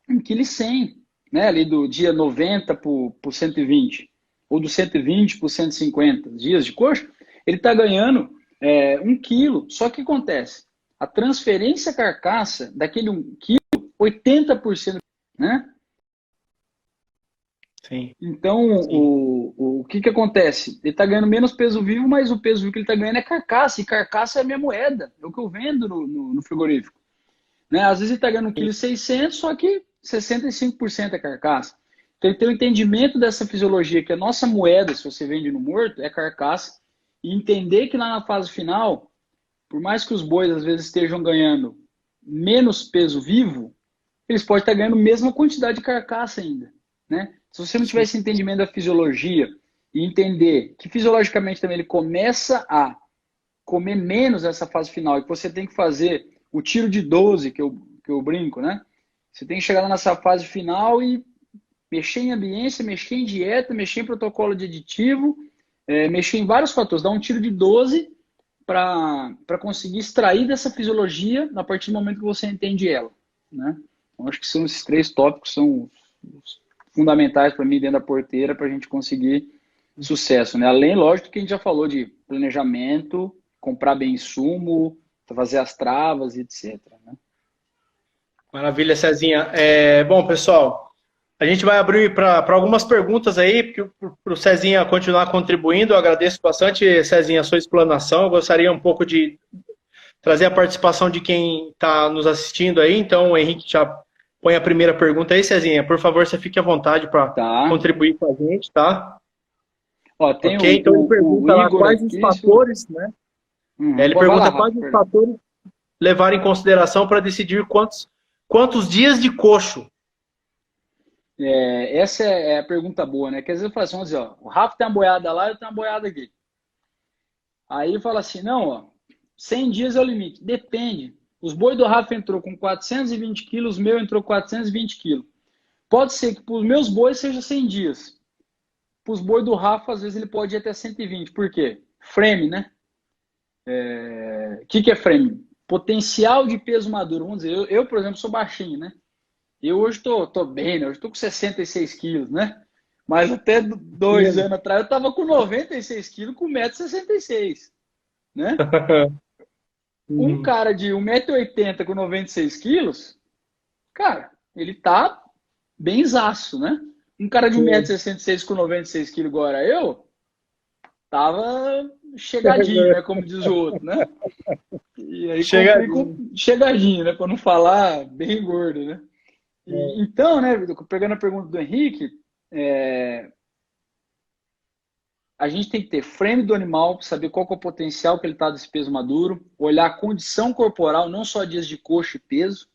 1,1 kg, né? Ali do dia 90 para o 120, ou do 120 para o 150 dias de coxa, ele está ganhando 1 quilo. Só que acontece? A transferência carcaça daquele 1 quilo, 80%, né? Sim. Então, Sim. o que acontece? Ele está ganhando menos peso vivo, mas o peso vivo que ele está ganhando é carcaça, e carcaça é a minha moeda, é o que eu vendo no frigorífico. Né? Às vezes ele está ganhando 1,6 kg, só que 65% é carcaça. Então ele tem o entendimento dessa fisiologia, que a nossa moeda, se você vende no morto, é carcaça, e entender que lá na fase final, por mais que os bois às vezes estejam ganhando menos peso vivo, eles podem estar ganhando a mesma quantidade de carcaça ainda. Né? Se você não tiver Sim. esse entendimento da fisiologia e entender que fisiologicamente também ele começa a comer menos nessa fase final e que você tem que fazer o tiro de 12, que eu brinco, né? Você tem que chegar lá nessa fase final e mexer em ambiência, mexer em dieta, mexer em protocolo de aditivo, mexer em vários fatores, dar um tiro de 12 para conseguir extrair dessa fisiologia a partir do momento que você entende ela. Né? Então, acho que são esses 3 tópicos são os fundamentais para mim dentro da porteira para a gente conseguir sucesso. Né? Além, lógico, que a gente já falou de planejamento, comprar bem insumo, fazer as travas, etc. Né? Maravilha, Cezinha. Bom, pessoal, a gente vai abrir para algumas perguntas aí, para o Cezinha continuar contribuindo. Eu agradeço bastante, Cezinha, a sua explanação. Eu gostaria um pouco de trazer a participação de quem está nos assistindo aí. Então, o Henrique já põe a primeira pergunta aí, Cezinha. Por favor, você fique à vontade para Tá. contribuir com a gente, tá? Ó, tem Ok, então ele pergunta o lá Igor quais os aqui. fatores, né? Ele Vai lá, pergunta Rafa, quais os perdão. fatores levar em consideração para decidir quantos dias de coxo. Essa é a pergunta boa, né? Quer dizer, eu falo assim, vamos dizer, ó, o Rafa tem uma boiada lá, eu tenho uma boiada aqui. Aí fala assim, não, ó, 100 dias é o limite. Depende. Os boi do Rafa entrou com 420 quilos, o meu entrou com 420 quilos. Pode ser que para os meus bois seja 100 dias. Para os boi do Rafa, às vezes ele pode ir até 120. Por quê? Frame, né? O que é frame? Potencial de peso maduro. Vamos dizer, eu por exemplo, sou baixinho, né? Eu hoje tô bem, né? Hoje estou com 66 quilos, né? Mas até 2 anos atrás eu estava com 96 quilos com 1,66 m, né? Um cara de 1,80 m com 96 quilos, cara, ele tá bem zaço, né? Um cara de 1,66 m com 96 quilos agora eu, tava chegadinho, né? Como diz o outro, né? E aí chegadinho, né? Para não falar bem gordo, né? Então, né, pegando a pergunta do Henrique, a gente tem que ter frame do animal, saber qual que é o potencial que ele está desse peso maduro, olhar a condição corporal, não só dias de coxa e peso,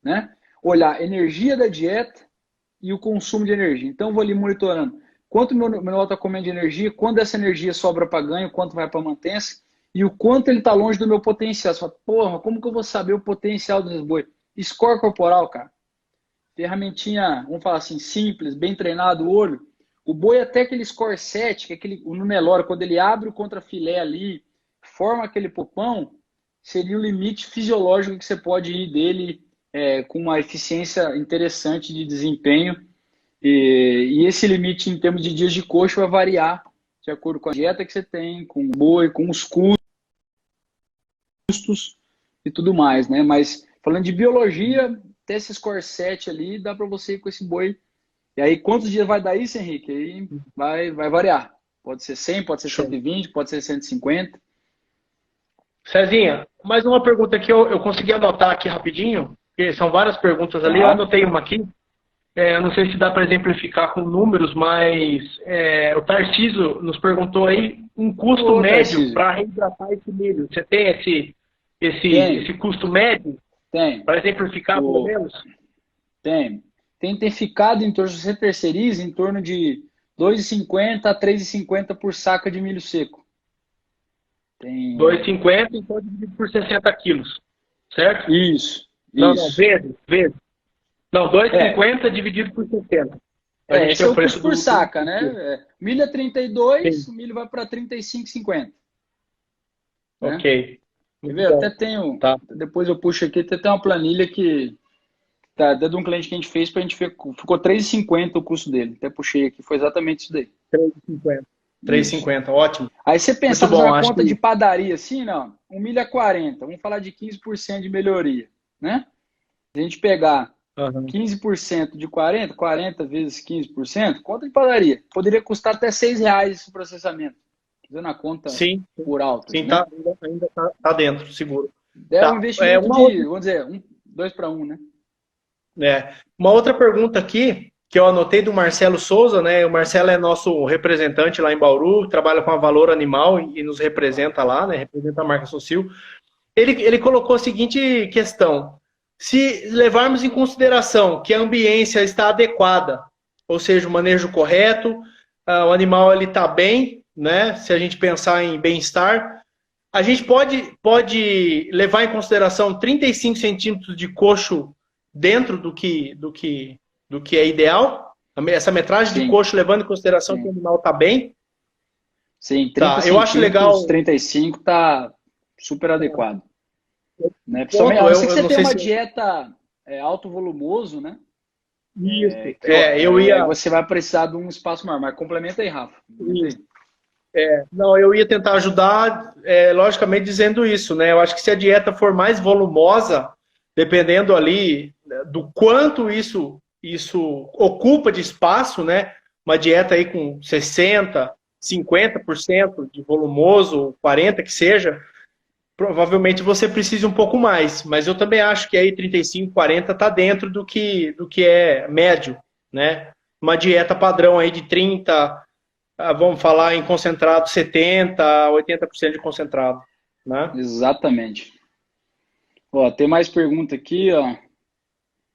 né? Olhar a energia da dieta e o consumo de energia. Então, eu vou ali monitorando quanto meu animal está comendo de energia, quando essa energia sobra para ganho, quanto vai para mantença e o quanto ele está longe do meu potencial. Você fala, porra, como que eu vou saber o potencial dos boi? Score corporal, cara. Ferramentinha, vamos falar assim, simples, bem treinado o olho. O boi até aquele score 7, que é aquele, no Nelore, quando ele abre o contrafilé ali, forma aquele popão, seria o limite fisiológico que você pode ir dele com uma eficiência interessante de desempenho. E esse limite em termos de dias de coxo vai variar de acordo com a dieta que você tem, com o boi, com os custos e tudo mais, né? Mas falando de biologia, até esse score 7 ali, dá para você ir com esse boi. E aí, quantos dias vai dar isso, Henrique? Aí vai variar. Pode ser 100, pode ser 120, pode ser 150. Cezinha, mais uma pergunta que eu consegui anotar aqui rapidinho, porque são várias perguntas ali, eu anotei uma aqui. Eu não sei se dá para exemplificar com números, mas o Tarcísio nos perguntou aí um custo médio para reidratar esse milho. Você tem esse custo médio? Tem. Para exemplificar, pelo menos? Tem. Tem ficado em torno, se você terceiriza, em torno de 2,50 a 3,50 por saca de milho seco. 2,50, então dividido por 60 quilos, certo? Isso. Não, vezes. Não, 2,50 dividido por 60. Esse é o custo por saca, né? Milho é 32, sim. O milho vai para 35,50. Ok. Quer ver? Até tenho. Tá. Depois eu puxo aqui, até tem uma planilha que. Tá, de um cliente que a gente fez, ficou 3,50 o custo dele. Até puxei aqui, foi exatamente isso daí. 3,50, ótimo. Aí você pensa numa conta de padaria assim, não, um milho a 40, vamos falar de 15% de melhoria, né? Se a gente pegar 15% de 40 vezes 15%, conta de padaria. Poderia custar até R$6 esse processamento. Fazendo a conta por alto. Sim, né? Ainda tá dentro, seguro. Um investimento de, vamos dizer, 2 para 1, né? Uma outra pergunta aqui, que eu anotei do Marcelo Souza, né? O Marcelo é nosso representante lá em Bauru, trabalha com a Valor Animal e nos representa lá, né? Representa a marca Socil. Ele colocou a seguinte questão: se levarmos em consideração que a ambiência está adequada, ou seja, o manejo correto, o animal está bem, né? Se a gente pensar em bem-estar, a gente pode levar em consideração 35 centímetros de coxo dentro do que é ideal? Essa metragem de coxo levando em consideração que o animal está bem? Sim, 30 eu acho legal. 35 está super adequado. Né? Principalmente, a não ser que você tenha uma dieta alto volumoso, né? Isso. Você vai precisar de um espaço maior. Mas complementa aí, Rafa. Não, eu ia tentar ajudar, logicamente, dizendo isso, né? Eu acho que se a dieta for mais volumosa, dependendo ali do quanto isso ocupa de espaço, né? Uma dieta aí com 60%, 50% de volumoso, 40% que seja, provavelmente você precise um pouco mais, mas eu também acho que aí 35, 40 está dentro do que é médio, né? Uma dieta padrão aí de 30, vamos falar em concentrado 70, 80% de concentrado, né? Exatamente. Ó, tem mais pergunta aqui, ó.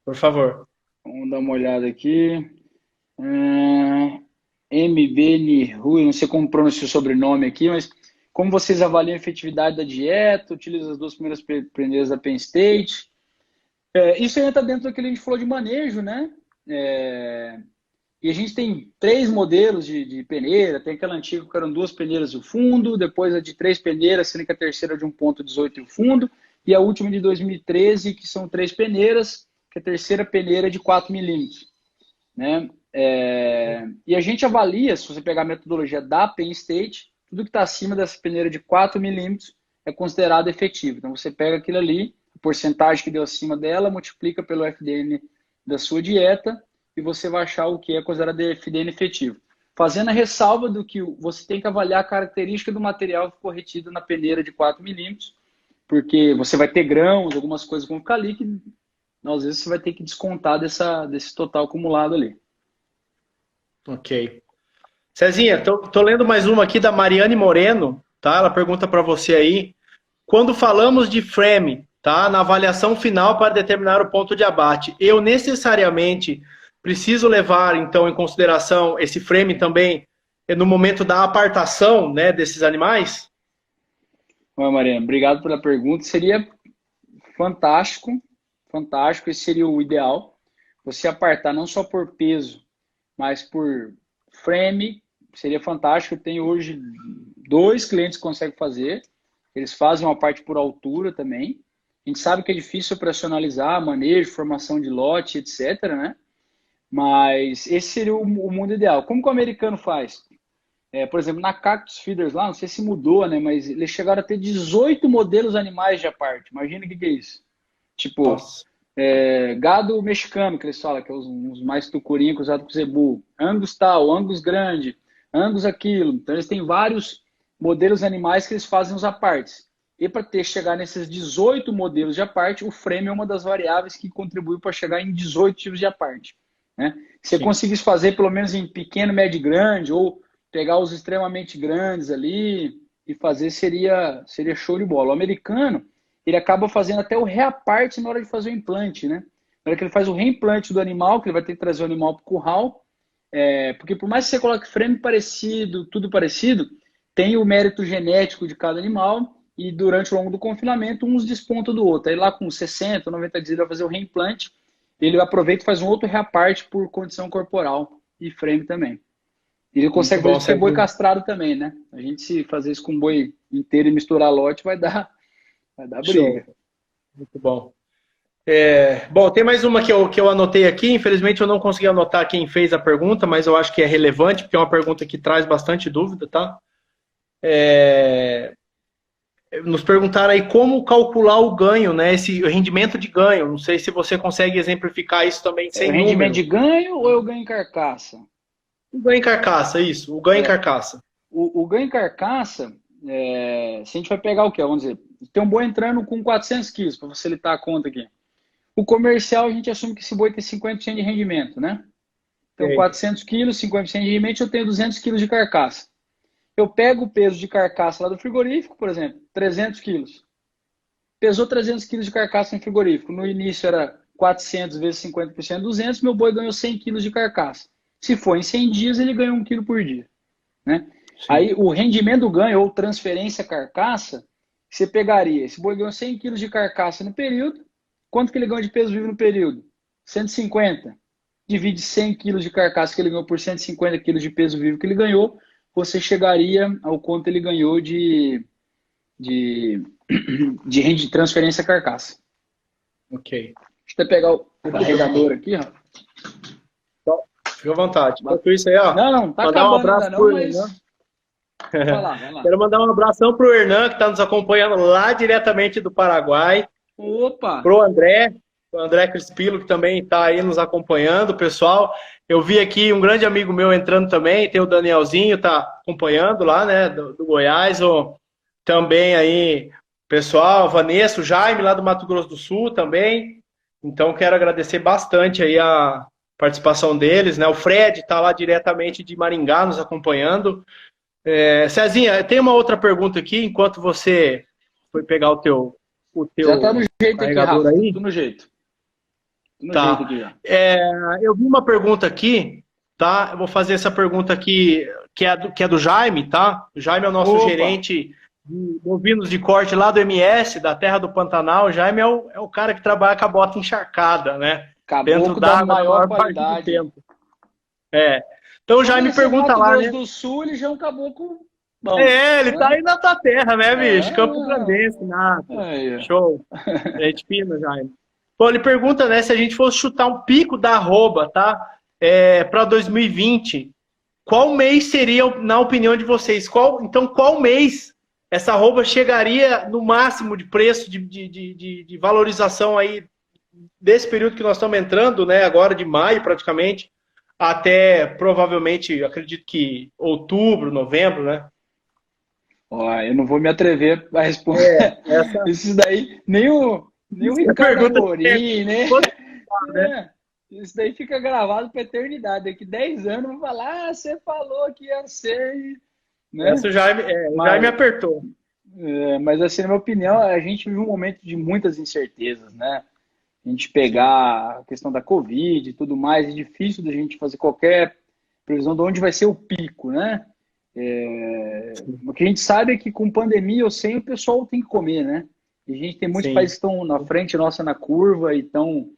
Por favor. Vamos dar uma olhada aqui. MB Rui, não sei como pronunciar o sobrenome aqui, mas como vocês avaliam a efetividade da dieta? Utiliza as duas primeiras peneiras da Penn State. Isso aí entra dentro daquilo que a gente falou de manejo, né? E a gente tem 3 modelos de peneira. Tem aquela antiga que eram 2 peneiras e o fundo, depois a de 3 peneiras, sendo que a terceira é de 1,18 e o fundo, e a última de 2013, que são 3 peneiras, que a terceira peneira é de 4 milímetros, né? E a gente avalia, se você pegar a metodologia da Penn State, tudo que está acima dessa peneira de 4 milímetros é considerado efetivo. Então você pega aquilo ali, a porcentagem que deu acima dela, multiplica pelo FDN da sua dieta e você vai achar o que é considerado FDN efetivo. Fazendo a ressalva do que você tem que avaliar a característica do material que ficou retido na peneira de 4 milímetros, porque você vai ter grãos, algumas coisas vão ficar ali, que às vezes você vai ter que descontar desse total acumulado ali. Ok. Cezinha, tô lendo mais uma aqui da Mariane Moreno, tá? Ela pergunta para você aí, quando falamos de frame, tá? Na avaliação final para determinar o ponto de abate, eu necessariamente preciso levar, então, em consideração esse frame também no momento da apartação, né, desses animais? Oi, Mariana, obrigado pela pergunta. Seria fantástico, fantástico, esse seria o ideal. Você apartar não só por peso, mas por frame, seria fantástico. Eu tenho hoje 2 clientes que conseguem fazer. Eles fazem uma parte por altura também. A gente sabe que é difícil operacionalizar, manejo, formação de lote, etc, né? Mas esse seria o mundo ideal. Como que o americano faz? Por exemplo, na Cactus Feeders lá, não sei se mudou, né? Mas eles chegaram a ter 18 modelos animais de aparte. Imagina o que é isso. Tipo, gado mexicano, que eles falam, que é os mais tucurinhos usados com zebu. Angus tal, Angus grande, Angus aquilo. Então eles têm vários modelos animais que eles fazem os apartes. E para chegar nesses 18 modelos de aparte, o frame é uma das variáveis que contribui para chegar em 18 tipos de aparte. Né? Se você conseguisse fazer pelo menos em pequeno, médio e grande, ou pegar os extremamente grandes ali e fazer, seria show de bola. O americano, ele acaba fazendo até o reaparte na hora de fazer o implante, né? Na hora que ele faz o reimplante do animal, que ele vai ter que trazer o animal para o curral, porque por mais que você coloque frame parecido, tudo parecido, tem o mérito genético de cada animal e durante o longo do confinamento, uns despontam do outro. Aí lá com 60, 90 dias ele vai fazer o reimplante, ele aproveita e faz um outro reaparte por condição corporal e frame também. E ele consegue fazer isso com boi castrado também, né? A gente, se fazer isso com boi inteiro e misturar lote, vai dar briga. Show. Muito bom. Bom, tem mais uma que eu anotei aqui. Infelizmente eu não consegui anotar quem fez a pergunta, mas eu acho que é relevante, porque é uma pergunta que traz bastante dúvida, tá? Nos perguntaram aí como calcular o ganho, né? Esse rendimento de ganho. Não sei se você consegue exemplificar isso também sem número. Rendimento de ganho ou eu ganho em carcaça? O ganho em carcaça, isso. O ganho em carcaça. O ganho em carcaça, se a gente vai pegar o quê? Vamos dizer, tem um boi entrando com 400 quilos, para facilitar a conta aqui. O comercial, a gente assume que esse boi tem 50% de rendimento, né? Então, 400 quilos, 50% de rendimento, eu tenho 200 quilos de carcaça. Eu pego o peso de carcaça lá do frigorífico, por exemplo, 300 quilos. Pesou 300 quilos de carcaça no frigorífico. No início era 400 vezes 50%, 200, meu boi ganhou 100 quilos de carcaça. Se for em 100 dias, ele ganhou 1 quilo por dia. Né? Aí o rendimento do ganho, ou transferência carcaça, você pegaria, esse boi ganhou 100 quilos de carcaça no período, quanto que ele ganhou de peso vivo no período? 150. Divide 100 quilos de carcaça que ele ganhou por 150 quilos de peso vivo que ele ganhou, você chegaria ao quanto ele ganhou de transferência carcaça. Ok. Deixa eu até pegar o carregador aqui, ó. Fica à vontade. Enquanto isso aí, ó. Não, tá acabando, um abraço ainda não, mas... Vai lá. Quero mandar um abração pro Hernan, que está nos acompanhando lá diretamente do Paraguai. Opa! Pro André, o André Crispilo, que também está aí nos acompanhando, pessoal. Eu vi aqui um grande amigo meu entrando também, tem o Danielzinho, tá acompanhando lá, né, do Goiás. Também aí Pessoal, Vanessa, o Jaime lá do Mato Grosso do Sul também. Então quero agradecer bastante aí a participação deles, né? O Fred está lá diretamente de Maringá nos acompanhando. Cezinha, tem uma outra pergunta aqui, enquanto você foi pegar o Já tá no teu jeito aqui, carregador Rafa. aí. Tudo no jeito. Tudo no jeito Tá. aqui já. Eu vi uma pergunta aqui, tá? Eu vou fazer essa pergunta aqui, que é do Jaime, tá? O Jaime é o nosso Opa! gerente de bovinos de corte lá do MS, da Terra do Pantanal. O Jaime é o cara que trabalha com a bota encharcada, né? Dentro Caboclo da d'água na maior maior parte do qualidade. tempo. Então o Jaime Conhecendo pergunta Mato lá, Grosso né? do Sul, ele já é um caboclo bom, Ele tá né? aí na tua terra, né, bicho? Campo Ah, Grandense, nada. aí, Show. Gente fina, Jaime. Pô, ele pergunta, né, se a gente fosse chutar um pico da arroba, tá? Para 2020, qual mês seria, na opinião de vocês? Qual mês essa arroba chegaria no máximo de preço, de valorização aí desse período que nós estamos entrando, né? Agora de maio, praticamente, até provavelmente, acredito que outubro, novembro, né? ó, eu não vou me atrever a responder Essa, esses daí, nem o essa Ricardo pergunta Amorim, né? né? É, isso daí fica gravado para eternidade. Daqui 10 anos eu vou falar, você falou que ia ser, né? Essa o Jaime Mas, apertou. mas assim, na minha opinião, a gente vive um momento de muitas incertezas, né? A gente Sim, pegar a questão da Covid e tudo mais, é difícil da gente fazer qualquer previsão de onde vai ser o pico, né? sim, O que a gente sabe é que com pandemia ou sem, o pessoal tem que comer, né? E a gente tem muitos sim. países que estão na frente nossa na curva e estão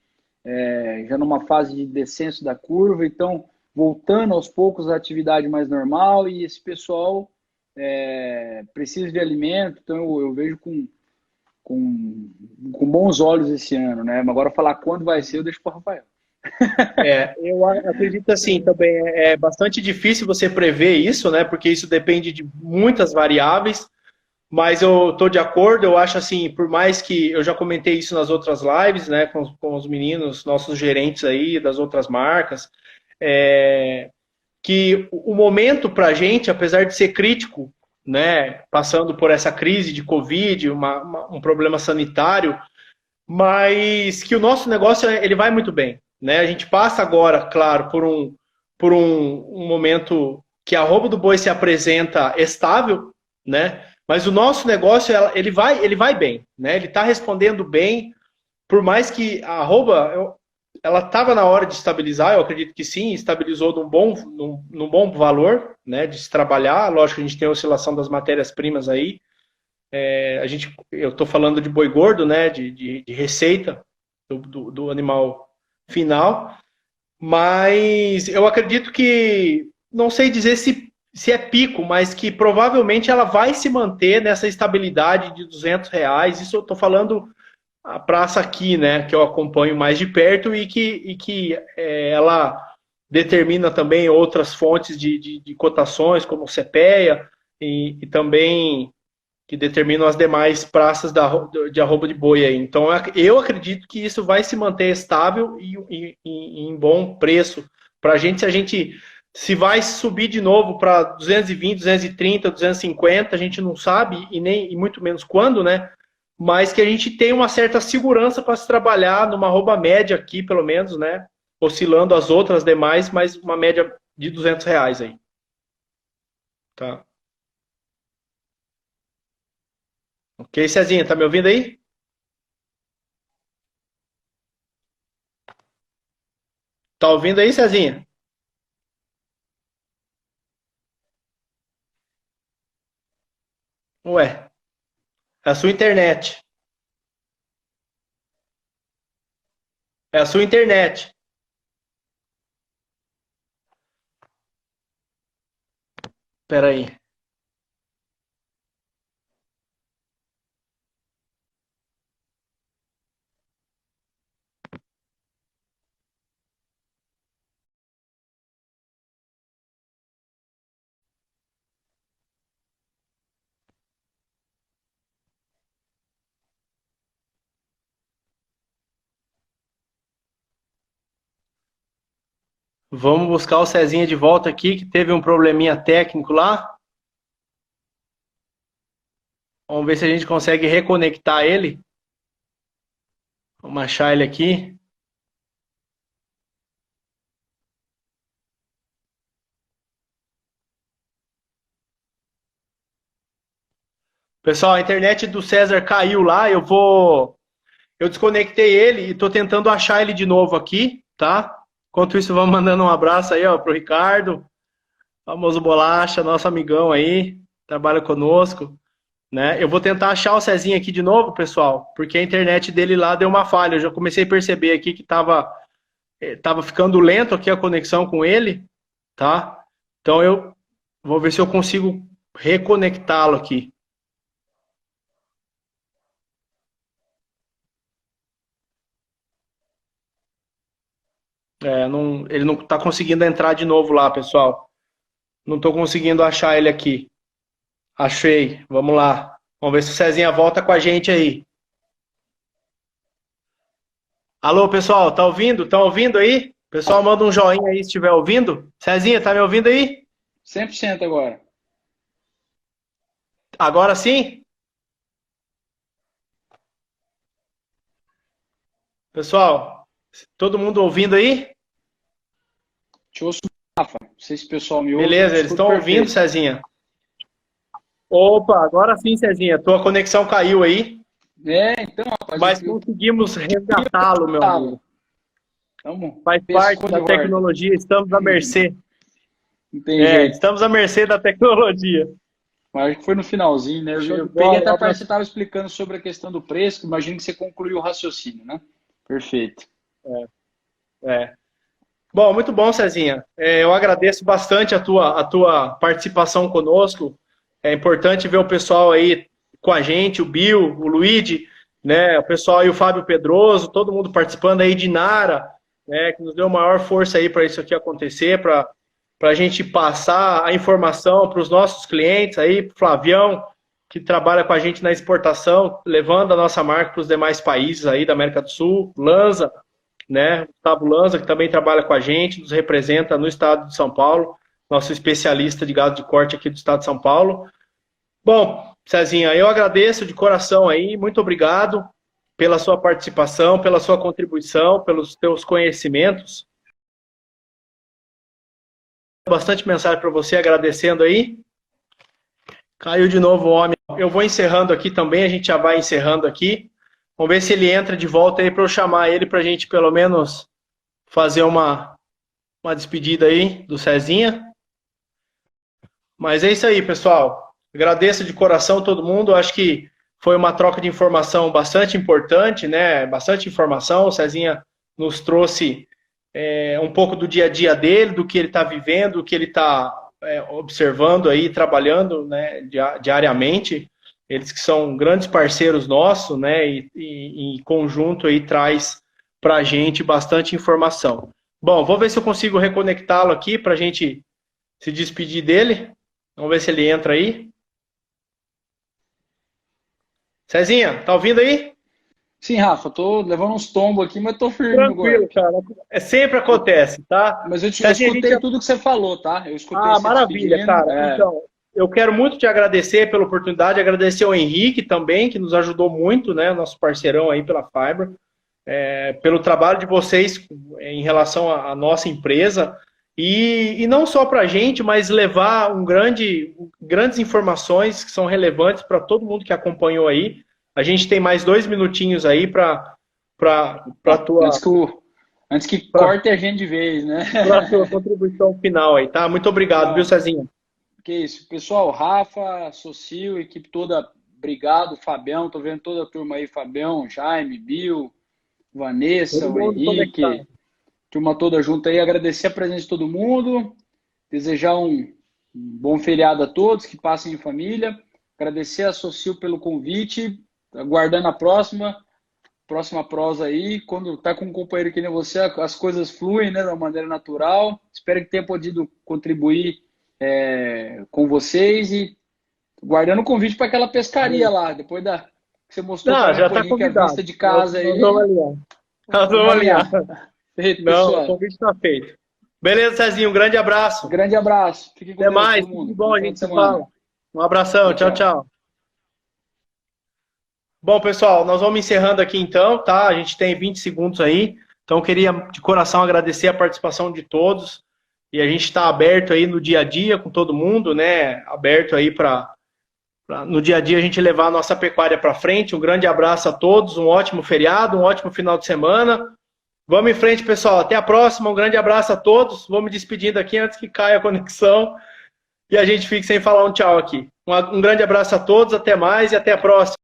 já numa fase de descenso da curva, então voltando aos poucos à atividade mais normal e esse pessoal precisa de alimento, então eu vejo com bons olhos esse ano, né? Mas agora falar quando vai ser, eu deixo para o Rafael. Eu acredito assim também, é bastante difícil você prever isso, né? Porque isso depende de muitas variáveis, mas eu estou de acordo, eu acho assim, por mais que eu já comentei isso nas outras lives, né, com os meninos, nossos gerentes aí das outras marcas, é, que o momento para a gente, apesar de ser crítico, né, passando por essa crise de Covid, um problema sanitário, mas que o nosso negócio ele vai muito bem, né? A gente passa agora, claro, por um momento que a arroba do boi se apresenta estável, né? Mas o nosso negócio ele vai bem, né? Ele está respondendo bem, por mais que a arroba ela estava na hora de estabilizar, eu acredito que sim, estabilizou num bom valor, né? De se trabalhar. Lógico que a gente tem a oscilação das matérias-primas aí, eu estou falando de boi gordo, né, de receita do animal final, mas eu acredito que, não sei dizer se é pico, mas que provavelmente ela vai se manter nessa estabilidade de R$ 200. Isso eu estou falando a praça aqui, né, que eu acompanho mais de perto e que ela determina também outras fontes de cotações, como o CPEA, e também que determinam as demais praças de arroba de boi aí. Então, eu acredito que isso vai se manter estável e em bom preço para a gente. Se vai subir de novo para 220, 230, 250, a gente não sabe e muito menos quando, né? Mas que a gente tem uma certa segurança para se trabalhar numa arroba média aqui, pelo menos, né? Oscilando as outras demais, mas uma média de R$ 200 aí. Tá. Ok, Cezinha, tá me ouvindo aí? Tá ouvindo aí, Cezinha? Ué, é a sua internet. É a sua internet. Pera aí. Vamos buscar o Cezinha de volta aqui, que teve um probleminha técnico lá. Vamos ver se a gente consegue reconectar ele. Vamos achar ele aqui. Pessoal, a internet do César caiu lá. Eu desconectei ele e tô tentando achar ele de novo aqui, tá? Enquanto isso, vamos mandando um abraço aí, ó, pro Ricardo, famoso Bolacha, nosso amigão aí, trabalha conosco, né? Eu vou tentar achar o Cezinha aqui de novo, pessoal, porque a internet dele lá deu uma falha. Eu já comecei a perceber aqui que tava ficando lento aqui a conexão com ele, tá? Então eu vou ver se eu consigo reconectá-lo aqui. Ele não tá conseguindo entrar de novo lá, pessoal. Não tô conseguindo achar ele aqui. Achei. Vamos lá. Vamos ver se o Cezinha volta com a gente aí. Alô, pessoal, tá ouvindo? Estão ouvindo aí? Pessoal, manda um joinha aí se estiver ouvindo. Cezinha, tá me ouvindo aí? 100% agora. Agora sim? Pessoal, todo mundo ouvindo aí? Te ouço, Rafa. Não sei se o pessoal me ouve. Beleza, eles estão ouvindo, Cezinha. Opa, agora sim, Cezinha. Tua conexão caiu aí. Então, rapaz. Mas conseguimos resgatá-lo, meu amigo. Faz parte da tecnologia, estamos à mercê. Entendi. Estamos à mercê da tecnologia. Mas acho que foi no finalzinho, né? Eu peguei até a parte que você estava explicando sobre a questão do preço, imagino que você concluiu o raciocínio, né? Perfeito. Bom, muito bom, Cezinha. Eu agradeço bastante a tua participação conosco. É importante ver o pessoal aí com a gente, o Bill, o Luigi, né? O pessoal aí, o Fábio Pedroso, todo mundo participando aí de Nara, né? Que nos deu maior força aí para isso aqui acontecer, para a gente passar a informação para os nossos clientes aí, Flavião, que trabalha com a gente na exportação, levando a nossa marca para os demais países aí da América do Sul, Lanza, né? Gustavo Lanza, que também trabalha com a gente, nos representa no estado de São Paulo, nosso especialista de gado de corte aqui do estado de São Paulo. Bom, Cezinha, eu agradeço de coração aí, muito obrigado pela sua participação, pela sua contribuição, pelos teus conhecimentos. Bastante mensagem para você, agradecendo aí. Caiu de novo o homem. Eu vou encerrando aqui também, a gente já vai encerrando aqui. Vamos ver se ele entra de volta aí para eu chamar ele para a gente pelo menos fazer uma despedida aí do Cezinha. Mas é isso aí, pessoal. Agradeço de coração todo mundo. Acho que foi uma troca de informação bastante importante, né? Bastante informação. O Cezinha nos trouxe um pouco do dia a dia dele, do que ele está vivendo, do que ele está observando aí, trabalhando, né, diariamente. Eles que são grandes parceiros nossos, né? E em conjunto aí traz para a gente bastante informação. Bom, vou ver se eu consigo reconectá-lo aqui para a gente se despedir dele. Vamos ver se ele entra aí. Cezinha, tá ouvindo aí? Sim, Rafa, tô levando uns tombos aqui, mas tô firme Tranquilo, agora. cara. Sempre acontece, tá? Mas eu escutei tudo que você falou, tá? Eu escutei você maravilha, cara. Então, eu quero muito te agradecer pela oportunidade, agradecer ao Henrique também, que nos ajudou muito, né? Nosso parceirão aí pela Fiber, pelo trabalho de vocês em relação à nossa empresa. E não só para a gente, mas levar grandes informações que são relevantes para todo mundo que acompanhou aí. A gente tem mais 2 minutinhos aí para tua... Antes que corte a gente de vez, né? Para a tua contribuição final aí, tá? Muito obrigado, viu, Cezinha? Que isso. Pessoal, Rafa, Socio, equipe toda, obrigado. Fabião, tô vendo toda a turma aí, Fabião, Jaime, Bill, Vanessa, o Henrique... Turma toda junto aí, agradecer a presença de todo mundo, desejar um bom feriado a todos, que passem em família, agradecer a Socio pelo convite, aguardando a próxima prosa aí, quando tá com um companheiro que nem você, as coisas fluem, né, da maneira natural, espero que tenha podido contribuir com vocês e guardando o convite para aquela pescaria lá, depois que você mostrou para já tá a vista de casa aí. Nós vamos alinhar. Feito, não, pessoal. O convite está feito. Beleza, Cezinho, um grande abraço. Grande abraço. Fique com Até Deus, mais, todo mundo. tudo bom, a gente se fala. Um abração, tchau, tchau. Bom, pessoal, nós vamos encerrando aqui então, tá? A gente tem 20 segundos aí. Então, eu queria de coração agradecer a participação de todos. E a gente está aberto aí no dia a dia com todo mundo, né? Aberto aí para no dia a dia a gente levar a nossa pecuária para frente. Um grande abraço a todos, um ótimo feriado, um ótimo final de semana. Vamos em frente, pessoal. Até a próxima. Um grande abraço a todos. Vou me despedindo aqui antes que caia a conexão e a gente fique sem falar um tchau aqui. Um grande abraço a todos, até mais e até a próxima.